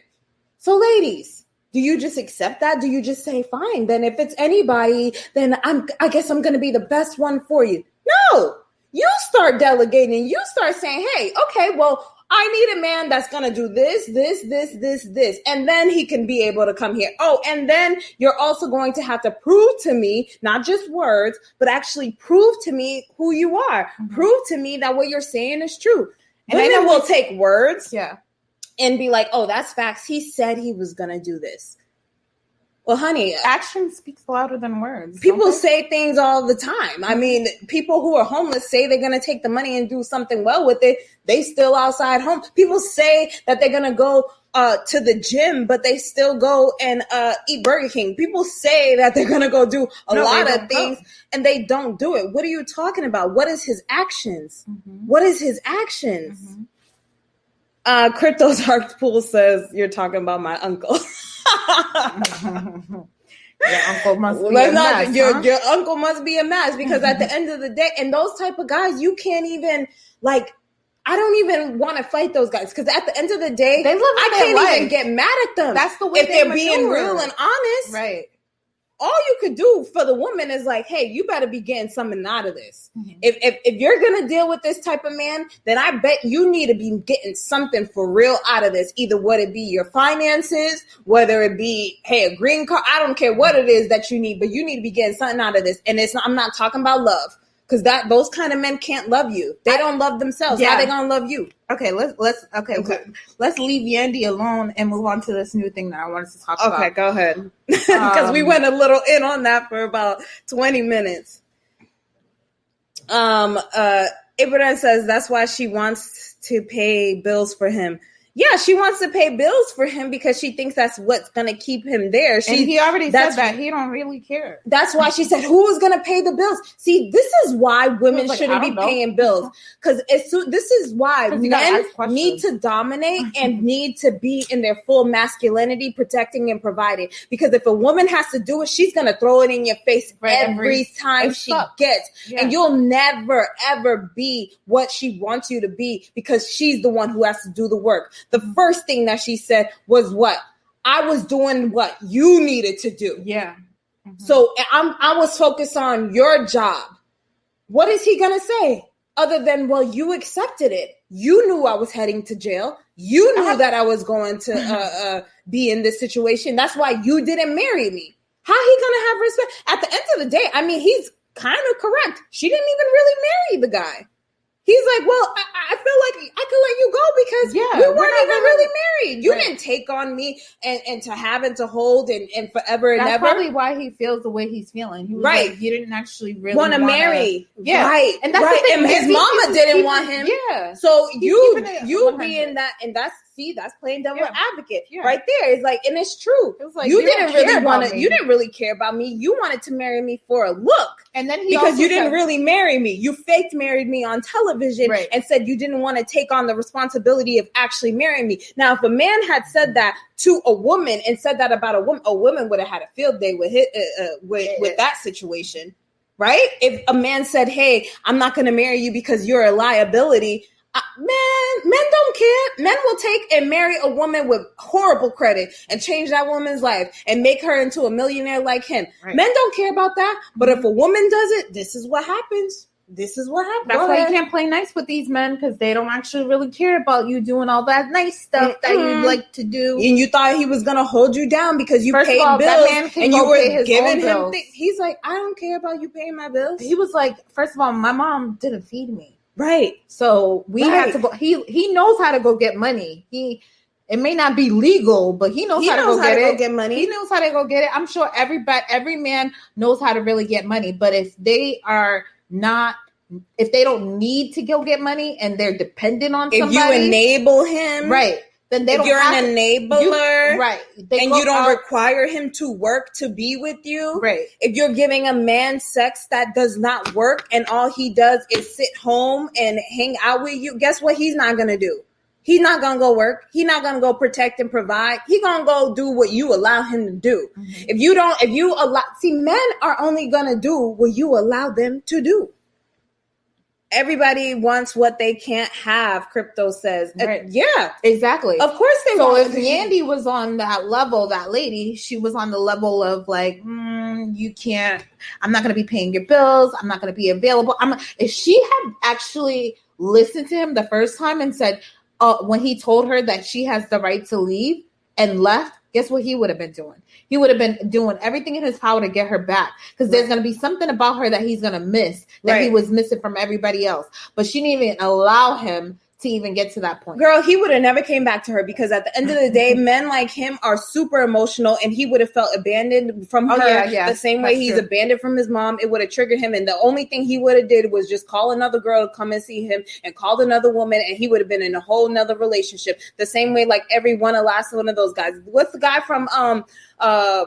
So ladies, do you just accept that? Do you just say, fine, then if it's anybody, then I guess I'm going to be the best one for you. No, you start delegating. You start saying, hey, okay, well, I need a man that's going to do this. And then he can be able to come here. Oh, and then you're also going to have to prove to me, not just words, but actually prove to me who you are. Mm-hmm. Prove to me that what you're saying is true. And women will take words and be like, oh, that's facts. He said he was going to do this. Well, honey, action speaks louder than words. People say things all the time. I mean, people who are homeless say they're going to take the money and do something well with it. They still outside home. People say that they're going to go to the gym, but they still go and eat Burger King. People say that they're going to go do a lot of things and they don't do it. What are you talking about? What is his actions? Mm-hmm. What is his actions? Mm-hmm. Crypto Dark Pool says you're talking about my uncle. Your uncle must be a mess. Your uncle must be a mess because at the end of the day, and those type of guys, you can't even I don't even want to fight those guys because at the end of the day, I can't even get mad at them. That's the way if they're being real and honest, right? All you could do for the woman is like, hey, you better be getting something out of this. Mm-hmm. If you're gonna deal with this type of man, then I bet you need to be getting something for real out of this. Either whether it be your finances, whether it be, hey, a green card, I don't care what it is that you need, but you need to be getting something out of this. And I'm not talking about love. Because those kind of men can't love you. They don't love themselves. Yeah. How they gonna love you? Okay, let's leave Yandy alone and move on to this new thing that I wanted to talk about. Okay, go ahead. Because we went a little in on that for about 20 minutes. Ibrahim says that's why she wants to pay bills for him. Yeah, she wants to pay bills for him because she thinks that's what's going to keep him there. And he already said that. He don't really care. That's why she said, who is going to pay the bills? See, this is why women shouldn't be paying bills. Because this is why men need to dominate and need to be in their full masculinity, protecting and providing. Because if a woman has to do it, she's going to throw it in your face every time she gets. Yeah. And you'll never, ever be what she wants you to be because she's the one who has to do the work. The first thing that she said was what? I was doing what you needed to do. Yeah. Mm-hmm. So I was focused on your job. What is he going to say? Other than, well, you accepted it. You knew I was heading to jail. You knew that I was going to be in this situation. That's why you didn't marry me. How he going to have respect? At the end of the day, I mean, he's kind of correct. She didn't even really marry the guy. He's like, well, I feel like I could let you go because we weren't even really married. You didn't take on me and to have and to hold and forever and That's ever. That's probably why he feels the way he's feeling. He was like, he didn't actually really want to marry. Yeah. Right. And that's the thing. And his mama didn't want him. Yeah. So you being that, and that's playing devil advocate right there. It's like, and it's true. It was like, you didn't really care about me. You wanted to marry me for a look. And then because you didn't really marry me. You faked married me on television and said you didn't want to take on the responsibility of actually marrying me. Now, if a man had said that to a woman and said that about a woman would have had a field day with that situation, right? If a man said, hey, I'm not going to marry you because you're a liability, men don't care. Men will take and marry a woman with horrible credit and change that woman's life and make her into a millionaire like him. Right. Men don't care about that. But if a woman does it, this is what happens. This is what happens. That's why you can't play nice with these men because they don't actually really care about you doing all that nice stuff that you like to do. And you thought he was going to hold you down because you paid bills and you were giving him things. He's like, I don't care about you paying my bills. He was like, first of all, my mom didn't feed me. Right. So we had to go. He knows how to go get money. It may not be legal, but he knows how to go get money. He knows how to go get it. I'm sure every man knows how to really get money. But if they don't need to go get money and they're dependent on somebody, if you enable him, right? Then they don't. You're an enabler, right? And you don't require him to work to be with you, right? If you're giving a man sex that does not work and all he does is sit home and hang out with you, guess what? He's not gonna do. He's not gonna go work. He's not gonna go protect and provide. He's gonna go do what you allow him to do. Mm-hmm. Men are only gonna do what you allow them to do. Everybody wants what they can't have, Crypto says. Right. Yeah, exactly. Of course they so want. So if Yandy was on that level, that lady, she was on the level of like, you can't, I'm not going to be paying your bills. I'm not going to be available. If she had actually listened to him the first time and said, when he told her that she has the right to leave and left, guess what he would have been doing? He would have been doing everything in his power to get her back because there's going to be something about her that he's going to miss that he was missing from everybody else. But she didn't even allow him to even get to that point. Girl, he would have never came back to her because at the end of the day, men like him are super emotional and he would have felt abandoned from her the same way he's abandoned from his mom. It would have triggered him. And the only thing he would have did was just call another girl to come and see him and called another woman and he would have been in a whole nother relationship. The same way like last one of those guys. What's the guy from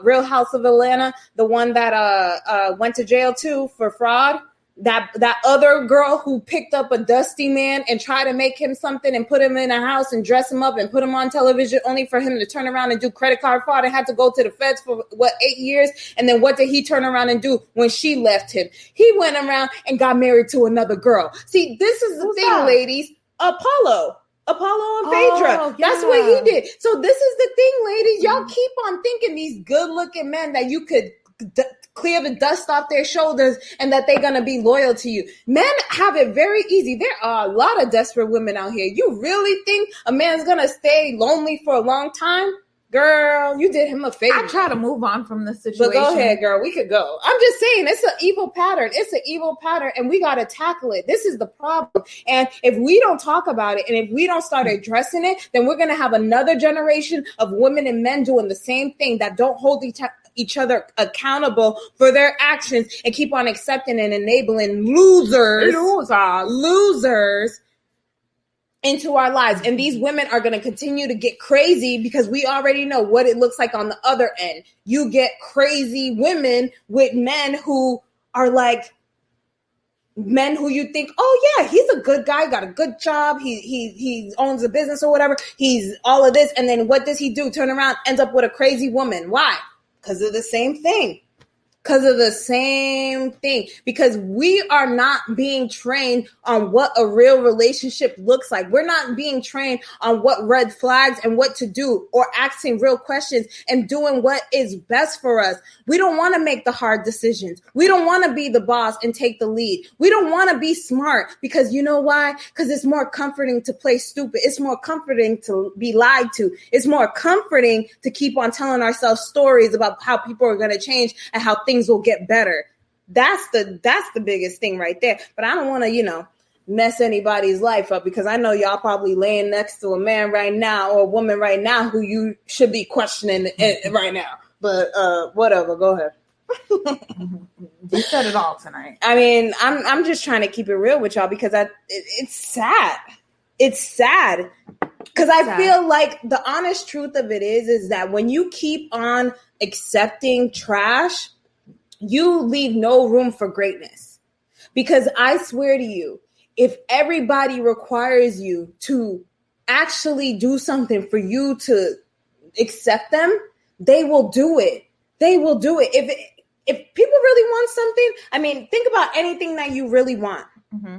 Real House of Atlanta? The one that went to jail too for fraud? That other girl who picked up a dusty man and tried to make him something and put him in a house and dress him up and put him on television only for him to turn around and do credit card fraud and had to go to the feds for 8 years. And then what did he turn around and do when she left him? He went around and got married to another girl. See, this is the thing, ladies. Apollo and Phaedra. That's what he did. So this is the thing, ladies. Y'all keep on thinking these good looking men that you could clear the dust off their shoulders and that they're going to be loyal to you. Men have it very easy. There are a lot of desperate women out here. You really think a man's going to stay lonely for a long time? Girl, you did him a favor. I try to move on from this situation. But go ahead, girl. We could go. I'm just saying, it's an evil pattern. It's an evil pattern, and we got to tackle it. This is the problem. And if we don't talk about it, and if we don't start addressing it, then we're going to have another generation of women and men doing the same thing that don't hold each other accountable for their actions and keep on accepting and enabling losers into our lives. And these women are going to continue to get crazy because we already know what it looks like on the other end. You get crazy women with men who are like men who you think, oh yeah, he's a good guy, got a good job, he owns a business or whatever, he's all of this. And then what does he do? Turn around, ends up with a crazy woman. Why? Because of the same thing. Because we are not being trained on what a real relationship looks like. We're not being trained on what red flags and what to do or asking real questions and doing what is best for us. We don't want to make the hard decisions. We don't want to be the boss and take the lead. We don't want to be smart because you know why? Because it's more comforting to play stupid. It's more comforting to be lied to. It's more comforting to keep on telling ourselves stories about how people are going to change and how things will get better. That's the biggest thing right there. But I don't want to, mess anybody's life up because I know y'all probably laying next to a man right now or a woman right now who you should be questioning right now. But whatever, go ahead. You said it all tonight. I mean, I'm just trying to keep it real with y'all because it's sad. It's sad. Because I feel like the honest truth of it is that when you keep on accepting trash, you leave no room for greatness. Because I swear to you, if everybody requires you to actually do something for you to accept them, they will do it. They will do it. If people really want something, I mean, think about anything that you really want. Mm-hmm.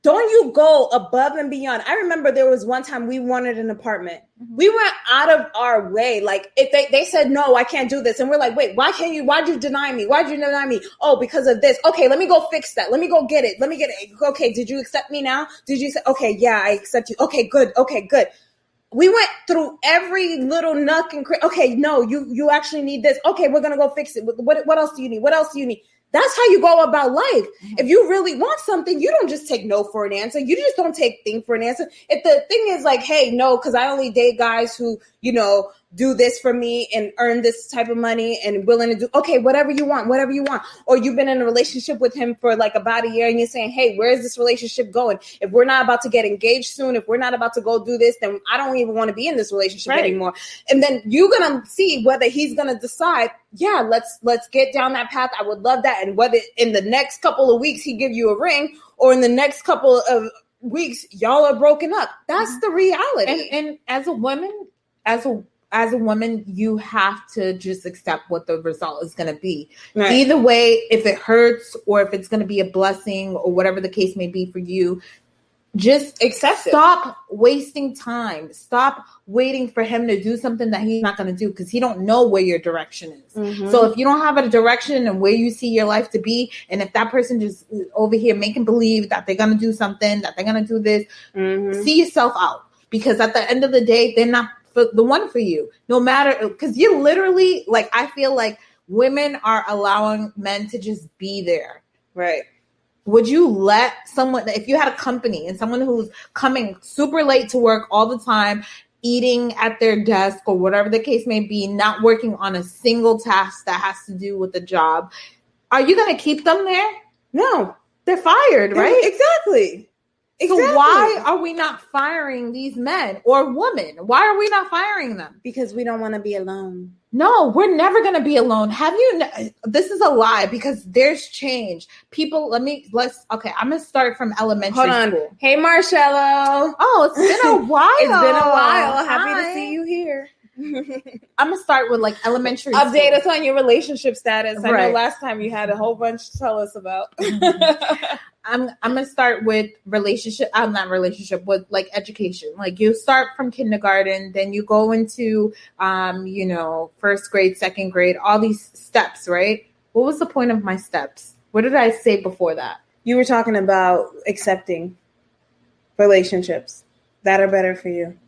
Don't you go above and beyond? I remember there was one time we wanted an apartment. Mm-hmm. We went out of our way. Like if they said, no, I can't do this. And we're like, wait, why'd you deny me? Why'd you deny me? Oh, because of this. Okay, let me go fix that. Let me go get it. Let me get it. Okay, did you accept me now? Did you say, okay, yeah, I accept you. Okay, good. We went through every little nook and okay, no, you actually need this. Okay, we're going to go fix it. What else do you need? What else do you need? That's how you go about life. If you really want something, you don't just take no for an answer. You just don't take thing for an answer. If the thing is like, hey, no, because I only date guys who, do this for me and earn this type of money and willing to do, okay, whatever you want. Or you've been in a relationship with him for like about a year and you're saying, hey, where is this relationship going? If we're not about to get engaged soon, if we're not about to go do this, then I don't even want to be in this relationship anymore. And then you're going to see whether he's going to decide, yeah, let's get down that path. I would love that. And whether in the next couple of weeks he give you a ring or in the next couple of weeks, y'all are broken up. That's the reality. And as a woman, as a woman, you have to just accept what the result is going to be. Right. Either way, if it hurts or if it's going to be a blessing or whatever the case may be for you, just accept it. Stop wasting time. Stop waiting for him to do something that he's not going to do because he don't know where your direction is. Mm-hmm. So if you don't have a direction and where you see your life to be, and if that person just over here making believe that they're going to do something, that they're going to do this, see yourself out. Because at the end of the day, they're not the one for you, no matter, because you literally, like, I feel like women are allowing men to just be there. Right. Would you let someone, if you had a company and someone who's coming super late to work all the time, eating at their desk or whatever the case may be, not working on a single task that has to do with the job, are you going to keep them there? No. They're fired, right? Exactly. So why are we not firing these men or women? Why are we not firing them? Because we don't want to be alone. No, we're never going to be alone. This is a lie because there's change. People, I'm going to start from elementary school. Hey, Marcello. Oh, it's been a while. It's been a while. Happy to see you here. I'm going to start with elementary Update us on your relationship status. I know last time you had a whole bunch to tell us about. I'm going to start with with education. Like you start from kindergarten, then you go into, first grade, second grade, all these steps, right? What was the point of my steps? What did I say before that? You were talking about accepting relationships that are better for you.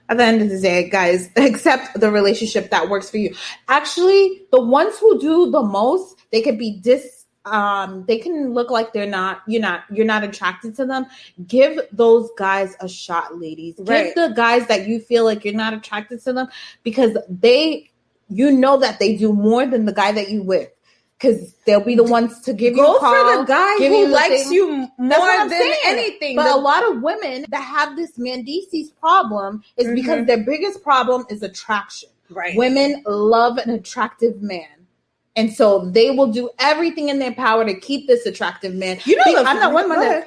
At the end of the day, guys, accept the relationship that works for you. Actually, the ones who do the most, they could be they can look like you're not attracted to them. Give those guys a shot, ladies. Right. Give the guys that you feel like you're not attracted to them because that they do more than the guy that you with. Because they'll be the ones to give you a call. Go for the guy who likes you more than anything. But a lot of women that have this Mendeces problem is because their biggest problem is attraction. Right. Women love an attractive man. And so they will do everything in their power to keep this attractive man. I'm not one woman.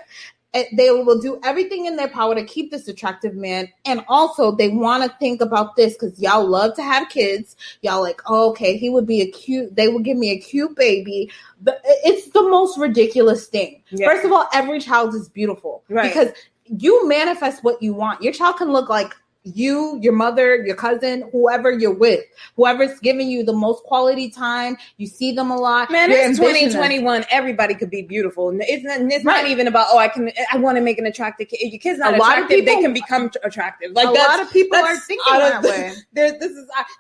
They will do everything in their power to keep this attractive man. And also they want to think about this because y'all love to have kids. Y'all like, oh, okay, they would give me a cute baby. But it's the most ridiculous thing. Yeah. First of all, every child is beautiful. Right. Because you manifest what you want. Your child can look like you, your mother, your cousin, whoever you're with, whoever's giving you the most quality time, you see them a lot. Man, it's 2021. Everybody could be beautiful. It's not even about, I want to make an attractive kid. If your kid's not attractive, they can become attractive. Like a lot of people are thinking that way.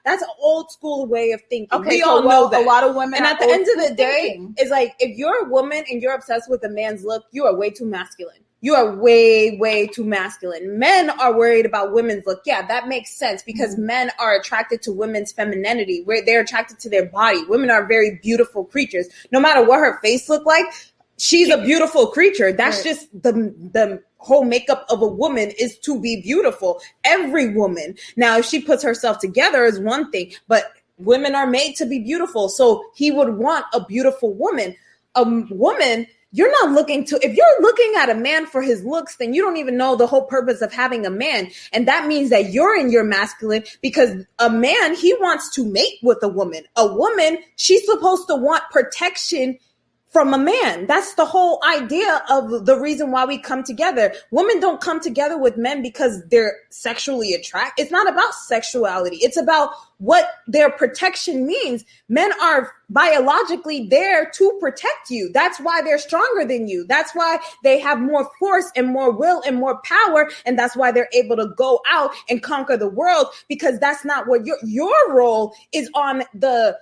That's an old school way of thinking. Okay, we all know that. A lot of women. And at the end of the day, it's like if you're a woman and you're obsessed with a man's look, you are way too masculine. You are way, way too masculine. Men are worried about women's look. Yeah, that makes sense because men are attracted to women's femininity. They're attracted to their body. Women are very beautiful creatures. No matter what her face look like, she's a beautiful creature. That's just the whole makeup of a woman is to be beautiful. Every woman. Now, if she puts herself together is one thing, but women are made to be beautiful. So he would want a beautiful woman. A woman... You're not if you're looking at a man for his looks, then you don't even know the whole purpose of having a man. And that means that you're in your masculine because a man, he wants to mate with a woman. A woman, she's supposed to want protection from a man. That's the whole idea of the reason why we come together. Women don't come together with men because they're sexually attracted. It's not about sexuality. It's about what their protection means. Men are biologically there to protect you. That's why they're stronger than you. That's why they have more force and more will and more power. And that's why they're able to go out and conquer the world because that's not what your role is on the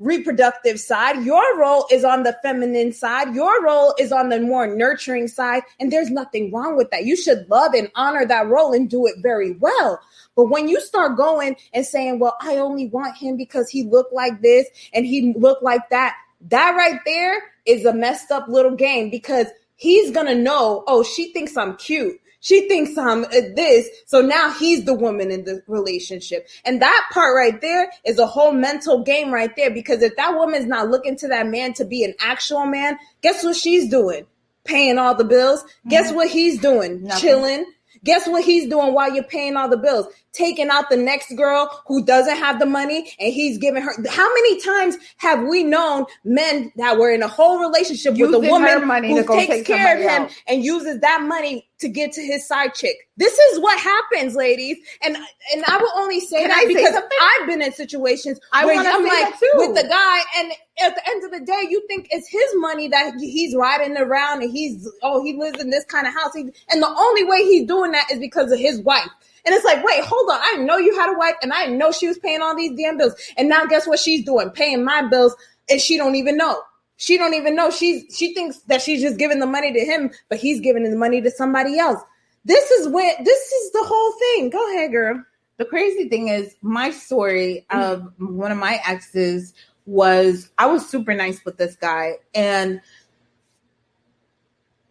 reproductive side. Your role is on the feminine side. Your role is on the more nurturing side. And there's nothing wrong with that. You should love and honor that role and do it very well. But when you start going and saying, well, I only want him because he looked like this and he looked like that, that right there is a messed up little game, because he's going to know, oh, she thinks I'm cute. She thinks I'm this. So now he's the woman in the relationship. And that part right there is a whole mental game right there. Because if that woman's not looking to that man to be an actual man, guess what she's doing? Paying all the bills. Guess what he's doing? Nothing. Chilling. Guess what he's doing while you're paying all the bills? Taking out the next girl who doesn't have the money, and he's giving her. How many times have we known men that were in a whole relationship with a woman who takes care of him and uses that money to get to his side chick? This is what happens, ladies. And I will only say that because I've been in situations where I'm like with the guy, and at the end of the day, you think it's his money that he's riding around, and he lives in this kind of house. And the only way he's doing that is because of his wife. And it's like, wait, hold on. I know you had a wife, and I know she was paying all these damn bills. And now guess what she's doing? Paying my bills, and she don't even know. She don't even know. She thinks that she's just giving the money to him, but he's giving the money to somebody else. This is the whole thing. Go ahead, girl. The crazy thing is, my story of one of my exes was, I was super nice with this guy, and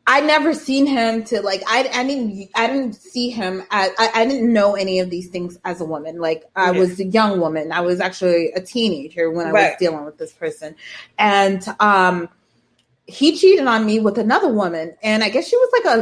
I never seen him to like, I didn't see him as, I didn't know any of these things as a woman. Like, I was a young woman. I was actually a teenager when I was dealing with this person. And he cheated on me with another woman. And I guess she was like a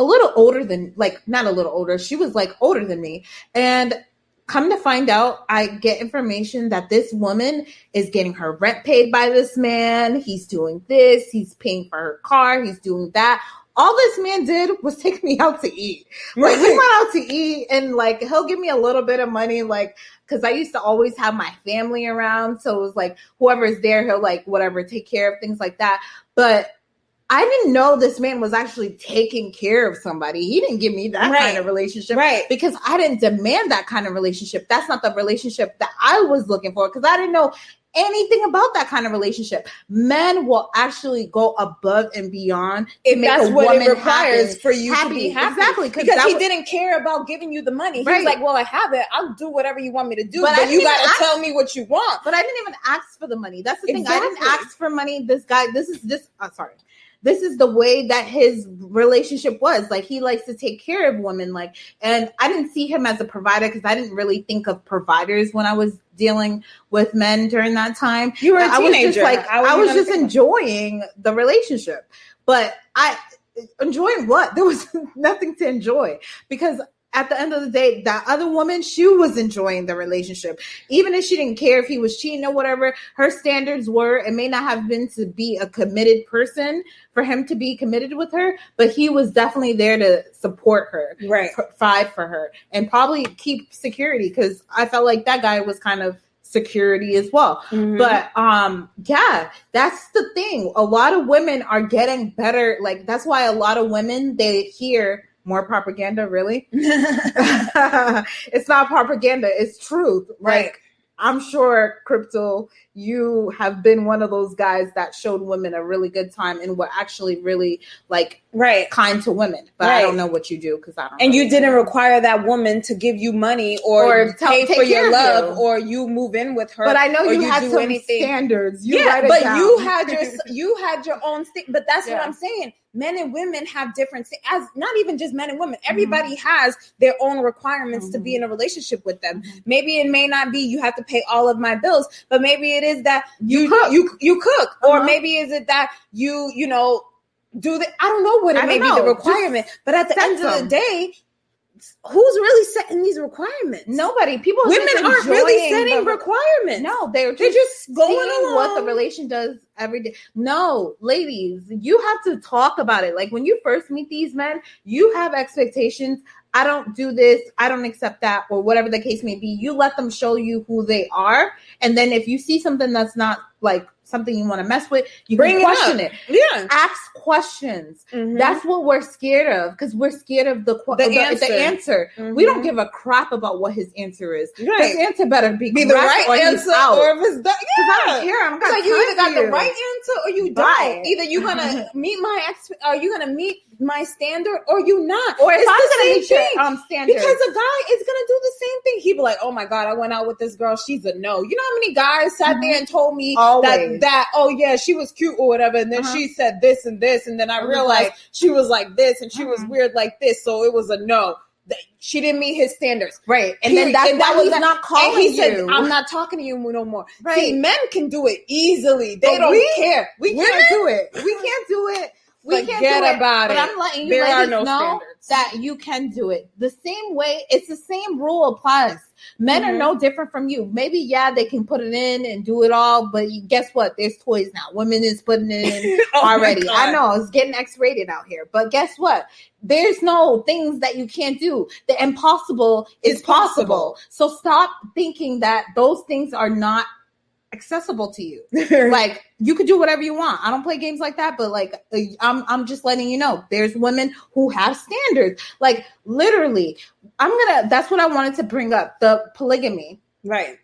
little older than, like, not a little older. She was like older than me. And come to find out, I get information that this woman is getting her rent paid by this man. He's doing this. He's paying for her car. He's doing that. All this man did was take me out to eat. Like, we went out to eat, and like, he'll give me a little bit of money, like, because I used to always have my family around. So it was like, whoever's there, he'll like, whatever, take care of things like that. But I didn't know this man was actually taking care of somebody. He didn't give me that kind of relationship, because I didn't demand that kind of relationship. That's not the relationship that I was looking for, because I didn't know anything about that kind of relationship. Men will actually go above and beyond if that's what it requires for you to be happy. Exactly, because he didn't care about giving you the money. He was like, well, I have it. I'll do whatever you want me to do, but you got to tell me what you want. But I didn't even ask for the money. That's the thing. I didn't ask for money. This guy, this is the way that his relationship was. Like, he likes to take care of women. Like, and I didn't see him as a provider, because I didn't really think of providers when I was dealing with men during that time. You were a teenager. I was just enjoying the relationship. But enjoying what? There was nothing to enjoy, because at the end of the day, that other woman, she was enjoying the relationship. Even if she didn't care if he was cheating or whatever, her standards were, it may not have been to be a committed person for him to be committed with her, but he was definitely there to support her, provide for her, and probably keep security, because I felt like that guy was kind of security as well. But yeah, that's the thing. A lot of women are getting better. Like, that's why a lot of women, they hear more propaganda, really. It's not propaganda, it's truth. Like, I'm sure, Crypto, you have been one of those guys that showed women a really good time and were actually really like kind to women. But I don't know what you do, because I don't. And you didn't require that woman to give you money or pay for your love, or you move in with her. But I know you had some standards. You had your own thing. But that's what I'm saying. Men and women have different things. As not even just men and women. Everybody has their own requirements to be in a relationship with them. Maybe it may not be you have to pay all of my bills, but maybe it is that you cook, or maybe is it that you know do the. I don't know what it may be the requirement, but at the end of the day, who's really setting these requirements? Nobody. Women aren't really setting requirements. No, they're just going along what the relation does every day. No, ladies, you have to talk about it. Like, when you first meet these men, you have expectations I don't do this, I don't accept that, or whatever the case may be. You let them show you who they are. And then if you see something that's not like something you want to mess with, you Bring can question it. Yeah. Ask questions. That's what we're scared of, because we're scared of the answer. We don't give a crap about what his answer is. Right. His answer better be the right answer, or if it's yeah. I don't care. I'm gonna you either got the right answer or you don't. Bye. Either you're gonna meet are you gonna meet my standard or you not? Or if it's I'm the gonna same meet thing. your standard, because a guy is gonna do the same thing. He'd be like, "Oh my god, I went out with this girl. She's a no." You know how many guys sat there and told me that oh yeah, she was cute or whatever, and then she said this, and then I realized she was like this and she was weird like this, so it was a no. She didn't meet his standards, right? And then that's why he's not calling you. And he said, "I'm not talking to you no more." Right? See, men can do it easily. They don't care. We can't do it. We can't do it. We can't do it. About but it. I'm letting you there ladies are no know standards. that you can do it. The same way, it's the same rule applies. Men are no different from you. Maybe, they can put it in and do it all, but guess what? There's toys now. Women is putting it in already. I know, it's getting X-rated out here. But guess what? There's no things that you can't do. The impossible is possible. So stop thinking that those things are not accessible to you. Like, you could do whatever you want. I don't play games like that, but like I'm just letting you know there's women who have standards. Like, literally, that's what I wanted to bring up, the polygamy. Right.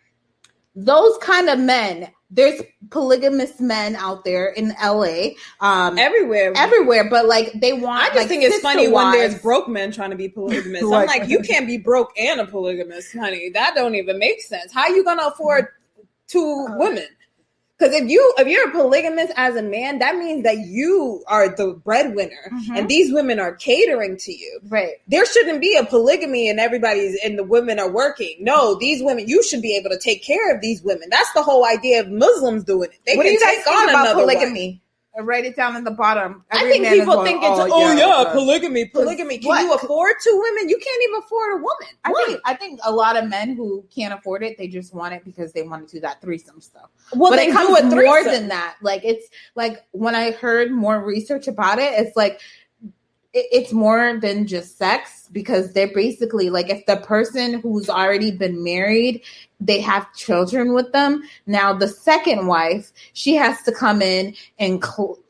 Those kind of men, there's polygamous men out there in LA, everywhere, but like they want. I just think it's funny when there's broke men trying to be polygamous. I'm like, you can't be broke and a polygamist, honey. That don't even make sense. How are you gonna afford 2 women? Because if you're a polygamist as a man, that means that you are the breadwinner, and these women are catering to you. Right. There shouldn't be a polygamy and the women are working. No, these women, you should be able to take care of these women. That's the whole idea of Muslims doing it. They what can do you guys take on about another polygamy? wife. Write it down in the bottom. I think people think it's polygamy. Can you afford 2 women? You can't even afford a woman. I think a lot of men who can't afford it, they just want it because they want to do that threesome stuff. Well, but it comes more than that. Like, it's like when I heard more research about it, it's like it's more than just sex, because they're basically like, if the person who's already been married, they have children with them, now the second wife, she has to come in and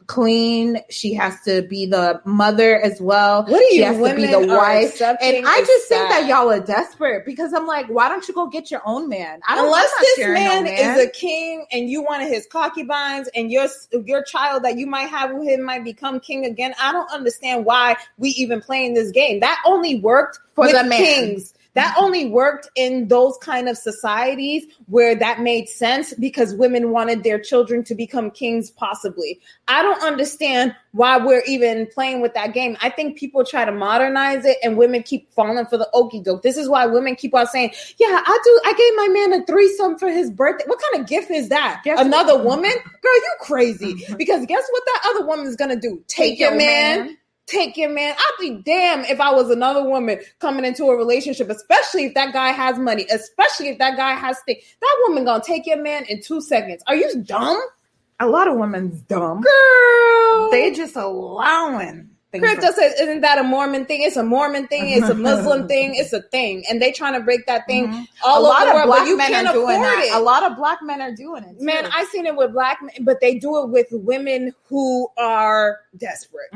clean. She has to be the mother as well. She has to be the wife. And I just think that y'all are desperate, because I'm like, why don't you go get your own man? Unless this man is a king and you wanted his concubines, and your child that you might have with him might become king again. I don't understand why we even playing this game. That only worked for the kings. That only worked in those kind of societies where that made sense, because women wanted their children to become kings, possibly. I don't understand why we're even playing with that game. I think people try to modernize it and women keep falling for the okie doke. This is why women keep on saying, yeah, I gave my man a threesome for his birthday. What kind of gift is that? Another woman? Girl, you crazy. Because guess what that other woman is going to do? Take your man. Take your man. I'd be damned if I was another woman coming into a relationship, especially if that guy has money, especially if that guy has things. That woman gonna take your man in 2 seconds. Are you dumb? A lot of women's dumb. Girl. They just allowing things. Crypto says, isn't that a Mormon thing? It's a Mormon thing. It's a Muslim thing. It's a thing. And they trying to break that thing all over the world, but you can't afford it. A lot of black men are doing it, too. Man, I seen it with black men, but they do it with women who are desperate.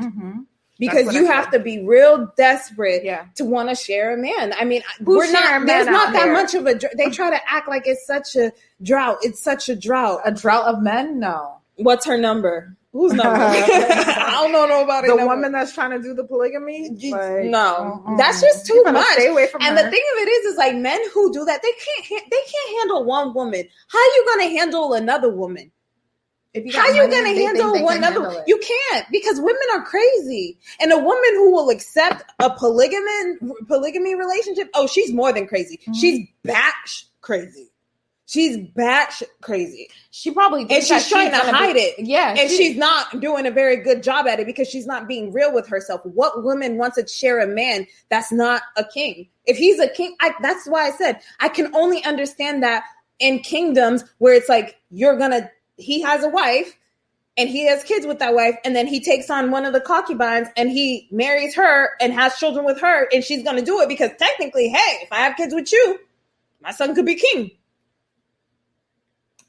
Because you have to be real desperate to want to share a man. I mean, there's not that much of a, they try to act like it's such a drought. It's such a drought. A drought of men? No. What's her number? Whose number? I don't know nobody. The woman that's trying to do the polygamy? That's just too much. Stay away from her. The thing of it is like men who do that, they can't handle one woman. How are you going to handle another woman? How are you going to handle one another? You can't, because women are crazy. And a woman who will accept a polygamy relationship, she's more than crazy. She's batsh crazy. She's batsh crazy. She probably and she's trying to hide it. Yeah. And she's not doing a very good job at it, because she's not being real with herself. What woman wants to share a man that's not a king? If he's a king, that's why I said I can only understand that in kingdoms where it's like he has a wife, and he has kids with that wife, and then he takes on one of the concubines and he marries her and has children with her, and she's going to do it because technically, hey, if I have kids with you, my son could be king.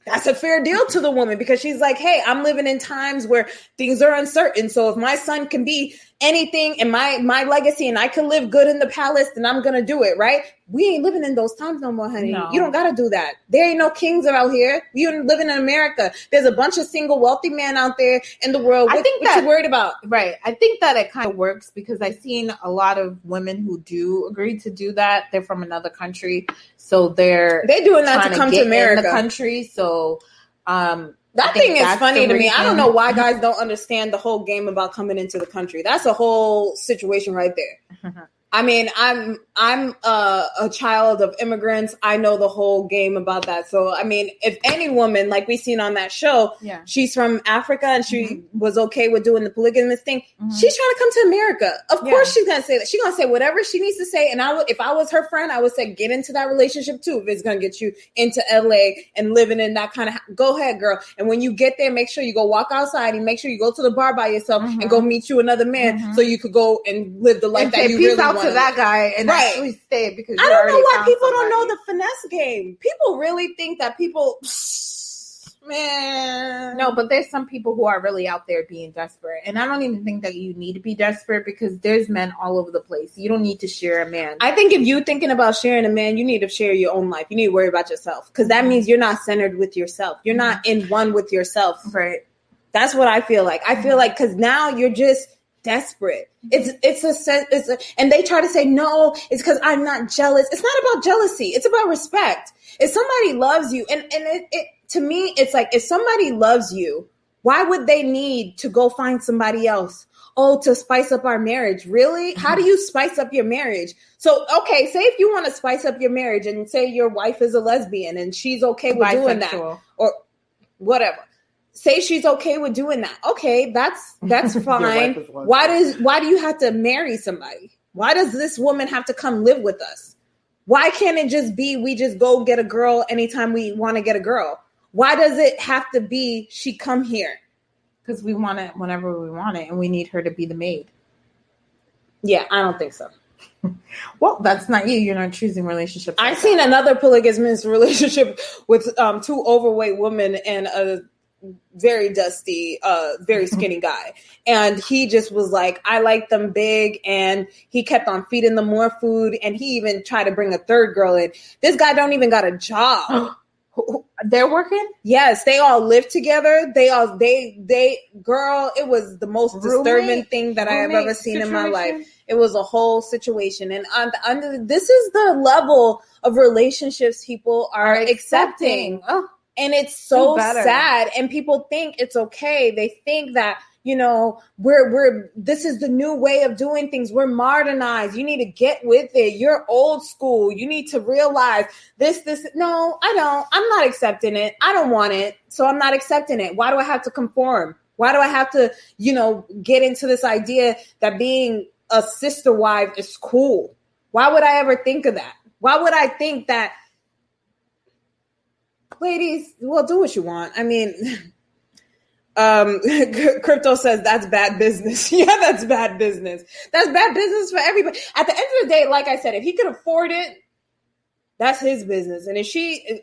That's a fair deal to the woman because she's like, hey, I'm living in times where things are uncertain. So if my son can be anything in my legacy and I can live good in the palace, then I'm going to do it, right? We ain't living in those times no more, honey. No. You don't got to do that. There ain't no kings out here. You living in America. There's a bunch of single wealthy men out there in the world. What you worried about? Right. I think that it kind of works because I've seen a lot of women who do agree to do that. They're from another country. So they're doing that to come to America. In the country. So, that thing is funny to me. I don't know why guys don't understand the whole game about coming into the country. That's a whole situation right there. I mean, I'm a child of immigrants. I know the whole game about that. So, I mean, if any woman, like we seen on that show, she's from Africa and she was okay with doing the polygamous thing. She's trying to come to America. Of course she's going to say that. She's going to say whatever she needs to say. And if I was her friend, I would say, get into that relationship too. If it's going to get you into LA and living in that kind of, go ahead, girl. And when you get there, make sure you go walk outside and make sure you go to the bar by yourself and go meet you another man so you could go and live the life that you really want. To that guy and actually stay because I don't know why people don't know the finesse game. People really think that people, man. No, but there's some people who are really out there being desperate, and I don't even think that you need to be desperate because there's men all over the place. You don't need to share a man. I think if you're thinking about sharing a man, you need to share your own life. You need to worry about yourself because that means you're not centered with yourself. You're not in one with yourself. Right. That's what I feel like. I feel like because now you're just desperate. And they try to say, no, it's because I'm not jealous. It's not about jealousy. It's about respect. If somebody loves you, and it to me, it's like, if somebody loves you, why would they need to go find somebody else? Oh, to spice up our marriage. Really? How do you spice up your marriage? So, okay, say if you want to spice up your marriage and say your wife is a lesbian and she's okay with doing that or whatever. Say she's okay with doing that. Okay, that's fine. Why do you have to marry somebody? Why does this woman have to come live with us? Why can't it just be we just go get a girl anytime we want to get a girl? Why does it have to be she come here? Because we want it whenever we want it and we need her to be the maid. Yeah, I don't think so. Well, that's not you. You're not choosing relationships. I've seen another polygamous relationship with two overweight women and a very dusty, very skinny guy. And he just was like, I like them big. And he kept on feeding them more food. And he even tried to bring a third girl in. This guy don't even got a job. They're working? Yes, they all live together. Girl, it was the most disturbing thing that I have ever seen in my life. It was a whole situation. And this is the level of relationships people are accepting. Oh. And it's so sad. And people think it's okay. They think that, you know, this is the new way of doing things. We're modernized. You need to get with it. You're old school. You need to realize this. No, I don't. I'm not accepting it. I don't want it. So I'm not accepting it. Why do I have to conform? Why do I have to, you know, get into this idea that being a sister wife is cool? Why would I ever think of that? Why would I think that? Ladies, well, do what you want. I mean, Crypto says that's bad business. Yeah, that's bad business. That's bad business for everybody. At the end of the day, like I said, if he could afford it, that's his business. And if she,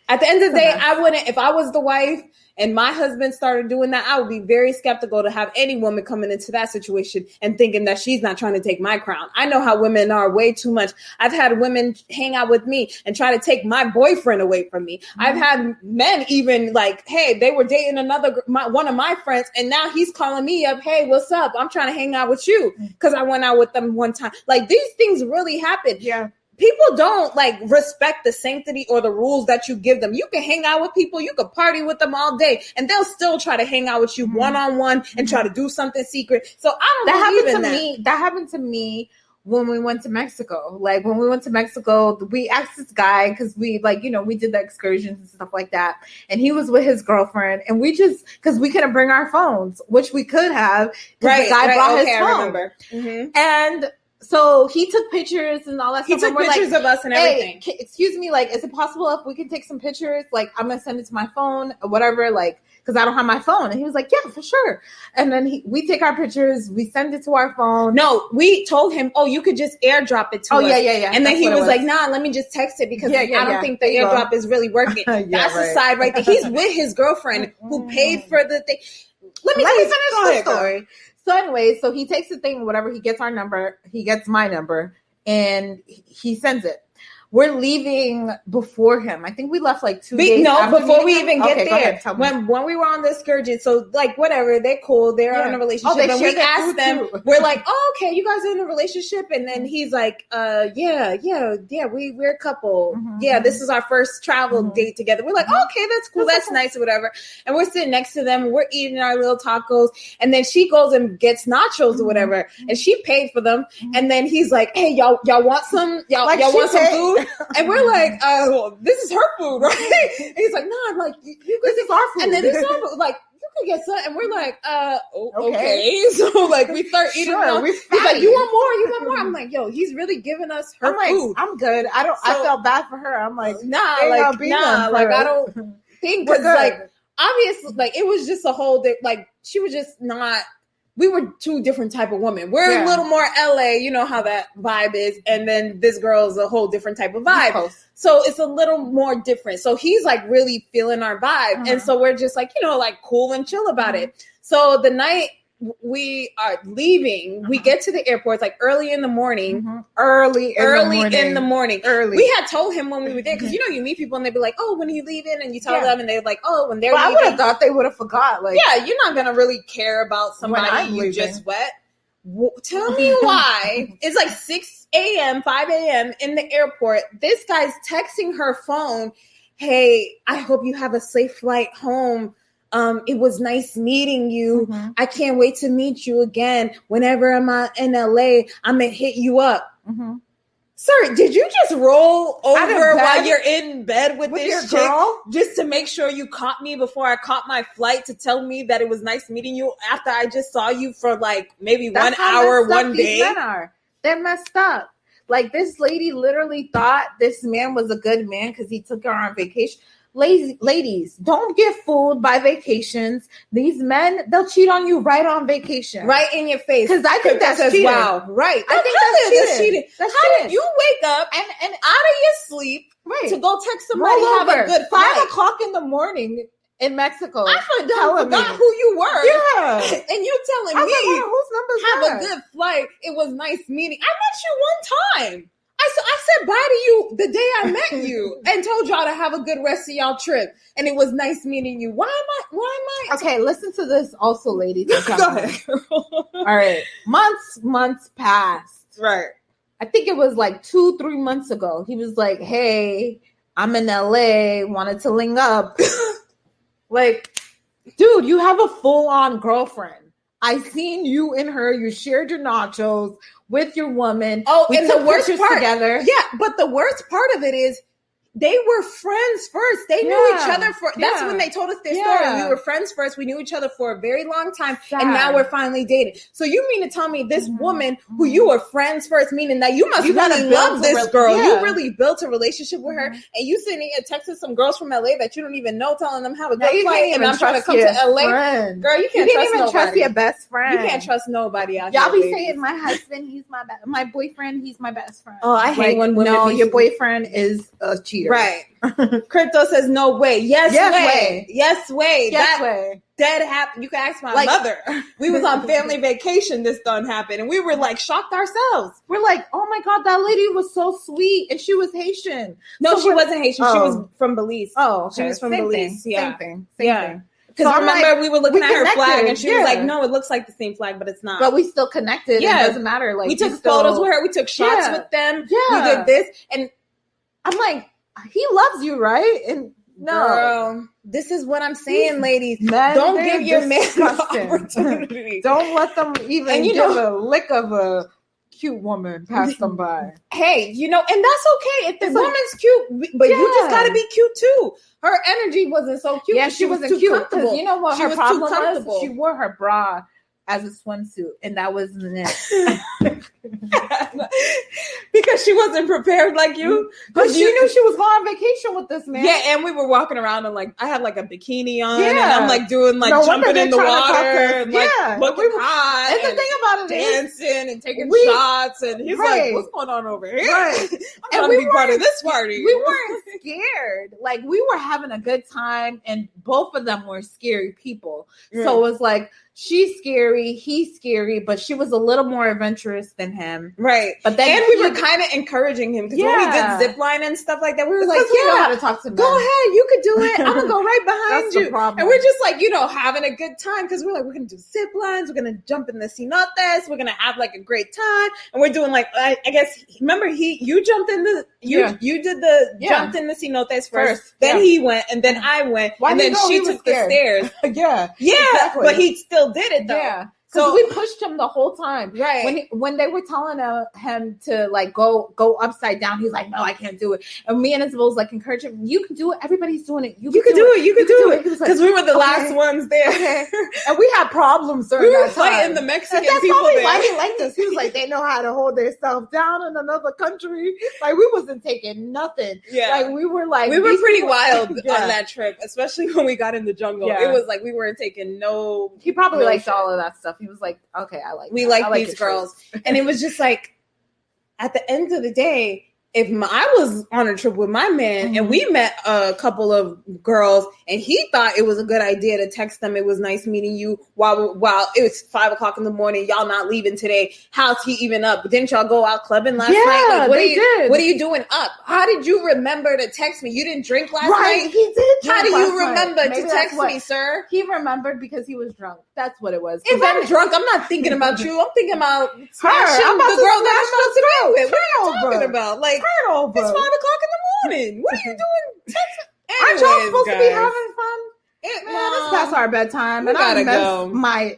at the end of the day, I wouldn't, if I was the wife and my husband started doing that, I would be very skeptical to have any woman coming into that situation and thinking that she's not trying to take my crown. I know how women are way too much. I've had women hang out with me and try to take my boyfriend away from me. Mm-hmm. I've had men even like, hey, they were dating one of my friends and now he's calling me up. Hey, what's up? I'm trying to hang out with you because I went out with them one time. Like these things really happen. Yeah. People don't like respect the sanctity or the rules that you give them. You can hang out with people, you could party with them all day, and they'll still try to hang out with you one-on-one and try to do something secret. So I don't believe in that. That happened to me when we went to Mexico. Like when we went to Mexico, we asked this guy because we we did the excursions and stuff like that. And he was with his girlfriend and we just, because we couldn't bring our phones, which we could have. Right. The guy brought his phone. I remember. Mm-hmm. And So he took pictures and all that stuff. He took pictures of us and everything. Hey, excuse me, like, is it possible if we can take some pictures? Like, I'm going to send it to my phone or whatever, like, because I don't have my phone. And he was like, yeah, for sure. And then we take our pictures, we send it to our phone. No, we told him, oh, you could just airdrop it to us. Yeah. And then he was like, nah, let me just text it because I don't think the airdrop is really working. That's the side right there. He's with his girlfriend who paid for the thing. Let me finish the story. So anyway, so he takes the thing, whatever, he gets our number, he gets my number, and he sends it. We're leaving before him. I think we left like 2 days. No, before we even get there. When we were on the excursion, so like whatever, they're cool. They're in a relationship. And we asked them, we're like, oh, okay, you guys are in a relationship. And then he's like, yeah, we're a couple. Mm-hmm. Yeah, this is our first travel date together. We're like, oh, okay, that's cool. That's nice or whatever. And we're sitting next to them. We're eating our little tacos. And then she goes and gets nachos or whatever. And she paid for them. And then he's like, hey, y'all want some? Y'all want some food? And we're like, this is her food, right? And he's like, no, I'm like, this is our food. And then this is our food. Like, you can get some. And we're like, okay. So like we start eating. Sure, he's like, you want more? I'm like, yo, he's really giving us her food. I'm good. I felt bad for her. I'm like, I don't think, because like obviously, like it was just a whole like she was just not. We were two different type of women. We're a little more LA, you know how that vibe is. And then this girl is a whole different type of vibe. So it's a little more different. So he's like really feeling our vibe. And so we're just like, you know, like cool and chill about it. So the night we are leaving, we get to the airport. It's like early in the morning. Early in the morning. We had told him when we were there, because you know you meet people and they'd be like, oh, when are you leaving? And you tell them and they're like, oh, when they're leaving. I would have thought they would have forgot. Like, yeah, you're not gonna really care about somebody you just wet. Tell me why. It's like 6 a.m., 5 a.m. in the airport. This guy's texting her phone. Hey, I hope you have a safe flight home. It was nice meeting you. I can't wait to meet you again. Whenever I'm in LA, I'm going to hit you up. Sir, did you just roll over while you're in bed with this chick girl? Just to make sure you caught me before I caught my flight, to tell me that it was nice meeting you after I just saw you for like maybe 1 hour, 1 day? They're messed up. Like, this lady literally thought this man was a good man because he took her on vacation. Ladies, don't get fooled by vacations. These men, they'll cheat on you right on vacation. Right in your face. Because I think that's cheating. Wow. Right. I think that's cheating. How did you wake up and out of your sleep to go text somebody have a good flight? 5 o'clock in the morning in Mexico. I forgot who you were. Yeah. And you telling me, like, whose number's have a good flight. It was nice meeting. I met you one time. I said bye to you the day I met you and told y'all to have a good rest of y'all trip. And it was nice meeting you. Why am I? Okay, listen to this also, ladies. Go ahead. All right. Months passed. Right. I think it was like 2-3 months ago. He was like, hey, I'm in LA, wanted to link up. Like, dude, you have a full-on girlfriend. I seen you and her. You shared your nachos with your woman. Oh, and the worst part together. Yeah, but the worst part of it is they were friends first. They knew each other that's when they told us their story. We were friends first. We knew each other for a very long time. And now we're finally dating. So you mean to tell me this woman who you were friends first, meaning that you must really love this girl. You really built a relationship with her. And you sitting here texting some girls from LA that you don't even know, telling them have a good flight. And I'm trying to come to LA. Friend. Girl, you can't trust your best friend. You can't trust nobody out Y'all here. Y'all be saying my husband, he's my boyfriend, he's my best friend. Oh, I hate when women. No, your boyfriend is a cheater. Right. Crypto says no way. Yes way. That dead happened. You can ask my mother. We was on family vacation. This done happened, and we were like shocked ourselves. We're like, oh my god, that lady was so sweet, and she was Haitian. No, she wasn't Haitian. She was from Belize. Oh, okay. She was from Belize. Same thing. Because remember, we were looking at her flag, and she was like, "No, it looks like the same flag, but it's not." But we still connected. Yeah, it doesn't matter. Like, we took photos with her. We took shots with them. Yeah, we did this, and I'm like, he loves you, right? And no, girl, this is what I'm saying, ladies. Don't give your man an opportunity. Don't let them even give a lick of a cute woman pass them by. Hey, and that's okay if the woman's cute, but you just got to be cute too. Her energy wasn't so cute. Yeah, she wasn't too cute comfortable. You know what her problem was? She wore her bra as a swimsuit, and that wasn't it. Because she wasn't prepared like you. But she knew she was going on vacation with this man. Yeah, and we were walking around and like I had like a bikini on, and I'm like doing like jumping in the water, and like looking hot. And the thing about it dancing and taking shots, and he's like, "What's going on over here?" Right. I'm trying to be part of this party. We weren't scared. Like we were having a good time, and both of them were scary people. So it was like, she's scary, he's scary, but she was a little more adventurous than him. Right. But then we were kind of encouraging him because when we did zip line and stuff like that, we were like, we know how to talk to men. Go ahead, you could do it. I'm going to go right behind That's you. The problem. And we're just like, having a good time because we're like, we're going to do zip lines. We're going to jump in the cenotes. We're going to have like a great time. And we're doing like, I guess, remember you jumped in the, you did the, jumped in the cenotes first. Then he went and then I went. And then she took the stairs. Yeah. Exactly. But he still did it though. Yeah. So we pushed him the whole time. Right. When they were telling him to like go upside down, he's like, no, I can't do it. And me and Isabel was like encouraging him, you can do it. Everybody's doing it. You can do it. You can do it. Because we were the last ones there. Okay. And we had problems during we were that fighting time. the Mexican and that's people probably there. why he liked us. He was like, they know how to hold themselves down in another country. Like we wasn't taking nothing. Yeah. Like we were pretty wild on that trip, especially when we got in the jungle. Yeah. It was like we weren't taking no. He probably liked all of that stuff. He was like, okay, we like these girls. And it was just like, at the end of the day, if I was on a trip with my man and we met a couple of girls and he thought it was a good idea to text them, it was nice meeting you while it was 5:00 in the morning, y'all not leaving today. How's he even up? Didn't y'all go out clubbing last night? Like, what are you doing up? How did you remember to text me? You didn't drink last night? He did. How do you remember to text me, sir? He remembered because he was drunk. That's what it was. If I'm drunk, I'm not thinking about you. I'm thinking about the girl that I'm supposed to be with. What are you talking about? Like, over. It's 5:00 in the morning. What are you doing? Aren't y'all supposed to be having fun? It's past our bedtime, and I missed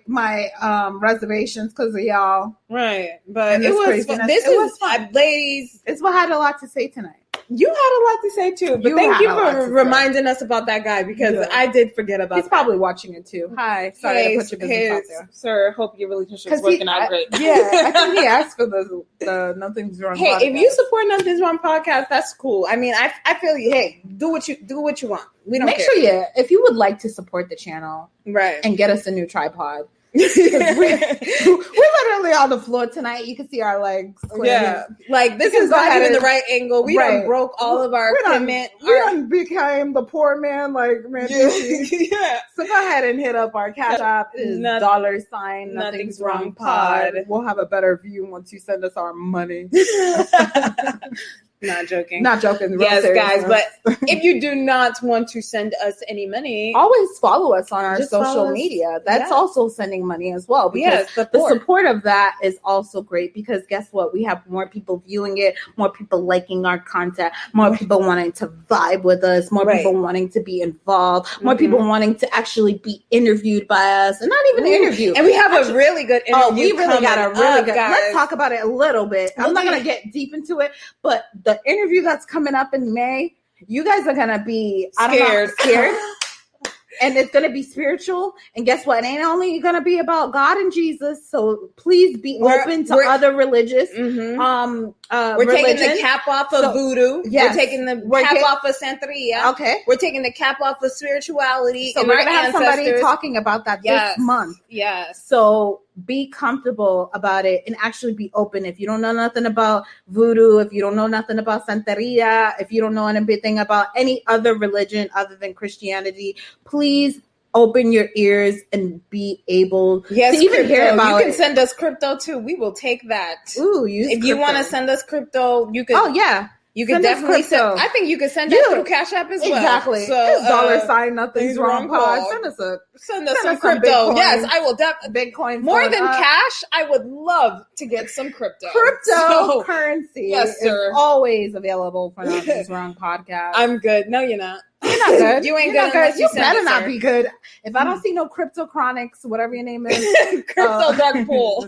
my reservations because of y'all. Right, but it was fun. This was fun. Ladies, it's what had a lot to say tonight. You had a lot to say too, but thank you for reminding us about that guy because I did forget about. He's probably watching it too. Hi, sorry to put your business out there, sir. Hope your relationship's working out great. Yeah, I think he asked for the Nothing's Wrong. Hey, podcast. If you support Nothing's Wrong podcast, that's cool. I mean, I feel you. Hey, do what you want. We don't make care. sure if you would like to support the channel, right, and get us a new tripod. we're literally on the floor tonight. You can see our legs. Yeah, like this is not even the right angle. We done broke all of our equipment. We done became the poor man, like man. Yeah. So go ahead and hit up our Cash App. It is $ Nothing's Wrong Pod. We'll have a better view once you send us our money. Not joking. Yes, guys. But if you do not want to send us any money, always follow us on our social media. That's also sending money as well. Because the support of that is also great. Because guess what? We have more people viewing it, more people liking our content, more people wanting to vibe with us, more people wanting to be involved, more people wanting to actually be interviewed by us, and not even an interview. And we have a really good interview. Oh, we really got a really good. Guys. Let's talk about it a little bit. I'm not going to get deep into it, but the interview that's coming up in May, you guys are gonna be scared, and it's gonna be spiritual. And guess what? It ain't only gonna be about God and Jesus. So please be open to other religious. We're taking the cap off of voodoo. Yes. We're taking the cap off of Santeria. Okay. We're taking the cap off of spirituality. So we're gonna have somebody talking about that this month. Yes. So be comfortable about it and actually be open. If you don't know nothing about voodoo, if you don't know nothing about Santeria, if you don't know anything about any other religion other than Christianity, please open your ears and be able to even hear about it. You can send us crypto too. We will take that. Ooh, if you want to send us crypto, you can. Oh yeah. You can definitely send. I think you can send that through Cash App as well. Exactly. So it's $ Nothing's Wrong Pod. Send us some crypto. Yes, I will definitely. Bitcoin. More than cash, I would love to get some crypto. Cryptocurrency is always available for Nothing's Wrong Podcast. I'm good. No, you're not. You're not good. You ain't good. You better not be good. If I don't see no Crypto Chronics, whatever your name is, Crypto Dark Pool,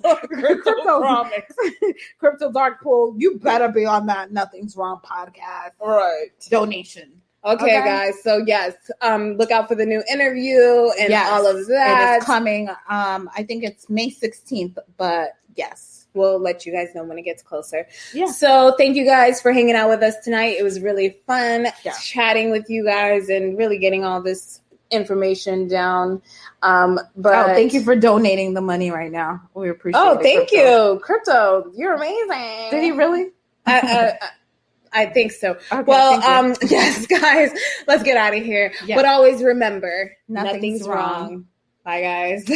Crypto Dark Pool, you better be on that Nothing's Wrong Podcast. Right. Donation. Okay, guys. So yes, look out for the new interview and all of that. It is coming. I think it's May 16th, but yes. We'll let you guys know when it gets closer. Yeah. So thank you guys for hanging out with us tonight. It was really fun chatting with you guys and really getting all this information down. But thank you for donating the money right now. We appreciate it. Oh, thank you. Crypto, you're amazing. Did he really? I think so. Okay, well, yes, guys, let's get out of here. Yeah. But always remember, nothing's wrong. Bye, guys.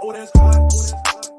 Oh, that's hot.